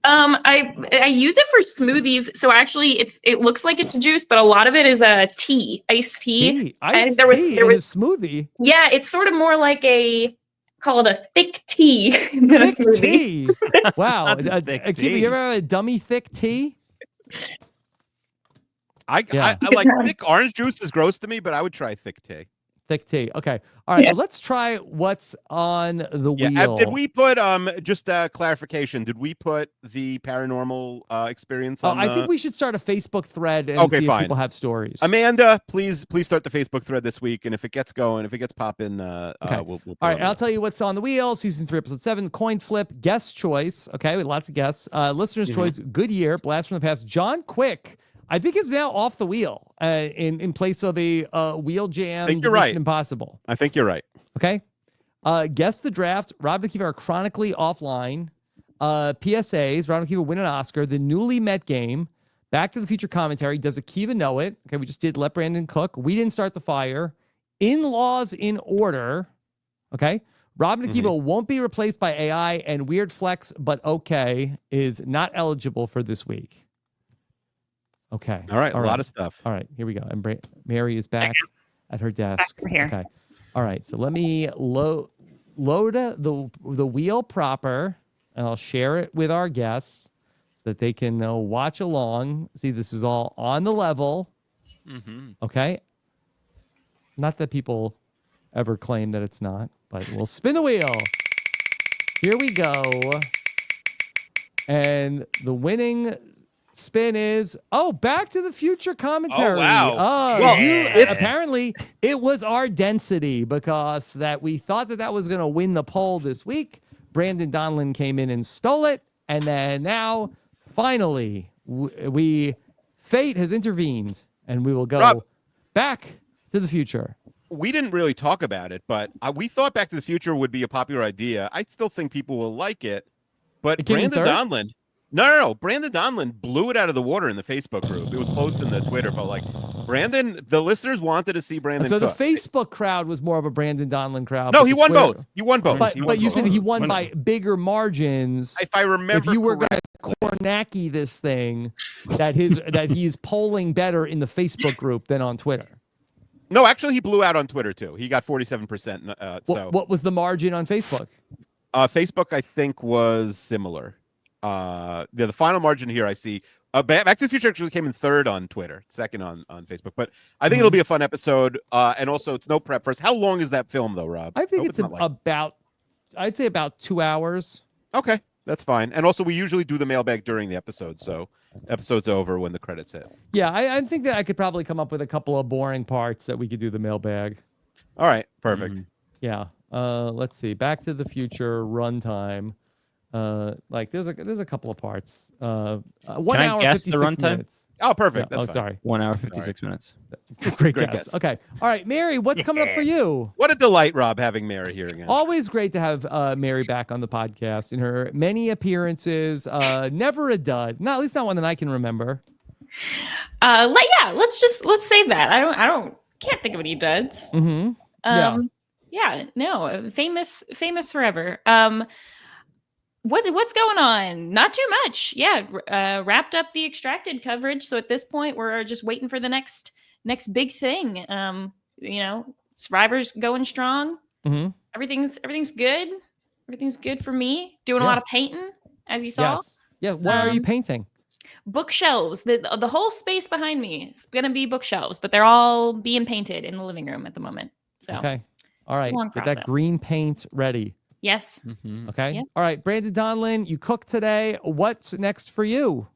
I use it for smoothies. So actually, it looks like it's juice, but a lot of it is tea, iced tea. Iced there was- tea there in a was- smoothie. Yeah, it's sort of more like call it a thick tea than a Thick smoothie. tea. Wow. Thick Akiva, tea. you ever have a dummy thick tea? Yeah. I like thick orange juice is gross to me, but I would try thick tea. Thick tea. Okay. All right. Yeah. Let's try what's on the Yeah. wheel. Did we put just clarification? Did we put the paranormal experience on? I think we should start a Facebook thread and Okay, see fine. if people have stories. Amanda, please start the Facebook thread this week, and if it gets going, if it gets popping, Okay. we'll put All it right, on I'll tell you what's on the wheel. Season 3, episode 7, coin flip, guest choice. Okay, with lots of guests. Listener's choice, Goodyear, blast from the past. John Quick, I think, is now off the wheel in place of a wheel jam. I think you're Mission right. Impossible. I think you're right. Okay. Guess the draft. Rob and Akiva are chronically offline. PSAs. Rob and Akiva win an Oscar. The newly met game. Back to the Future commentary. Does Akiva know it? Okay, we just did Let Brandon Cook. We didn't start the fire. In-laws in order. Okay. Rob and Akiva won't be replaced by AI, and Weird Flex, but okay, is not eligible for this week. Okay. All right, a lot of stuff. All right, here we go. And Mary is back at her desk. Back here. Okay. All right. So let me load the wheel proper, and I'll share it with our guests so that they can watch along. See, this is all on the level. Okay. Not that people ever claim that it's not, but we'll spin the wheel. Here we go. And the winning spin is Back to the Future commentary. Oh, wow. Well, Well, apparently it was our density, because that we thought that was going to win the poll this week. Brandon Donlon came in and stole it, and then now finally fate has intervened, and we will go Rob. Back to the Future. We didn't really talk about it, but we thought Back to the Future would be a popular idea. I still think people will like it, but It came in Brandon third? Donlon. No. Brandon Donlon blew it out of the water in the Facebook group. It was close in the Twitter, but like Brandon, the listeners wanted to see Brandon. So the Cook. Facebook crowd was more of a Brandon Donlon crowd. No, but he the won Twitter- both. He won both. But He won you both. said he won by bigger margins. If I remember, If you were going correct. to Kornacki this thing, that he's polling better in the Facebook group than on Twitter. No, actually, he blew out on Twitter too. He got 47%. What was the margin on Facebook? Facebook, I think, was similar. The final margin here I see Back to the Future actually came in third on Twitter, second on Facebook. But I think it'll be a fun episode. And also, it's no prep first. How long is that film, though, Rob? I think Hope it's not like- about, I'd say about 2 hours. Okay, that's fine. And also, we usually do the mailbag during the episode, so episode's over when the credits hit. Yeah, I think that I could probably come up with a couple of boring parts that we could do the mailbag. All right, perfect. Yeah. Let's see. Back to the Future runtime. Like there's a couple of parts. 1 I hour guess the 56 runtime? minutes. Oh, perfect. Yeah. That's Oh, fine. sorry. 1 hour 56 minutes. Great Great guess. guess. Okay. All right, Mary, what's coming up for you? What a delight, Rob, having Mary here again. Always great to have Mary back on the podcast in her many appearances. Never a dud. Not at least not one that I can remember. Let's save that. Can't think of any duds. Mm-hmm. Famous forever. What's going on? Not too much. Yeah, wrapped up the Extracted coverage. So at this point, we're just waiting for the next big thing. Survivor's going strong. Mm-hmm. Everything's good. Everything's good for me. Doing a lot of painting, as you saw. Yes. Yeah. What are you painting? Bookshelves. The whole space behind me is gonna be bookshelves, but they're all being painted in the living room at the moment. So Okay. All right. long Get that process. green paint ready. yes. Okay. Yeah. All right. Brandon Donlon, you cooked today. What's next for you?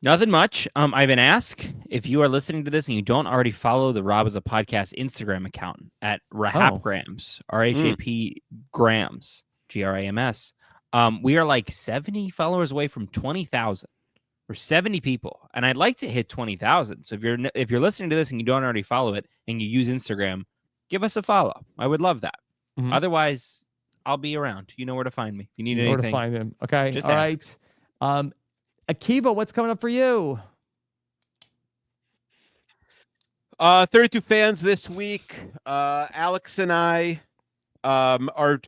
Nothing much. I've been asked if you are listening to this and you don't already follow the Rob as a Podcast Instagram account at RHAPgrams, RHAP Grams, Grams. We are like 70 followers away from 20,000. We're 70 people, and I'd like to hit 20,000. So if you're listening to this and you don't already follow it and you use Instagram, give us a follow. I would love that. Mhm. Otherwise, I'll be around. You know where to find me. If you need Where to anything. find him? Okay. Just All ask. right. Akiva, what's coming up for you? 32 fans this week. Alex and I are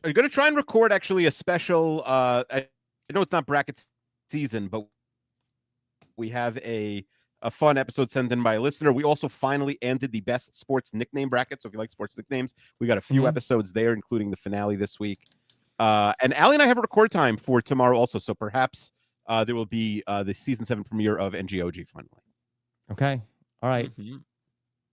going to try and record actually a special. I know it's not bracket season, but we have a fun episode sent in by a listener. We also finally ended the best sports nickname bracket. So if you like sports nicknames, we got a few episodes there, including the finale this week. And Allie and I have a record time for tomorrow also. So perhaps there will be the season 7 premiere of NGOG finally. Okay. All right.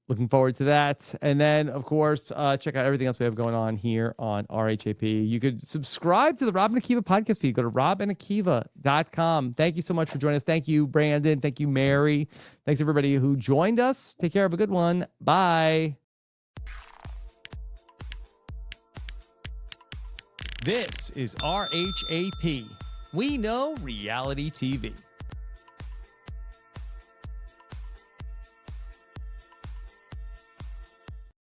Looking forward to that. And then, of course, check out everything else we have going on here on RHAP. You could subscribe to the Rob and Akiva podcast feed. Go to robandakiva.com. Thank you so much for joining us. Thank you, Brandon. Thank you, Mary. Thanks, everybody who joined us. Take care. Have a good one. Bye. This is RHAP. We know reality TV.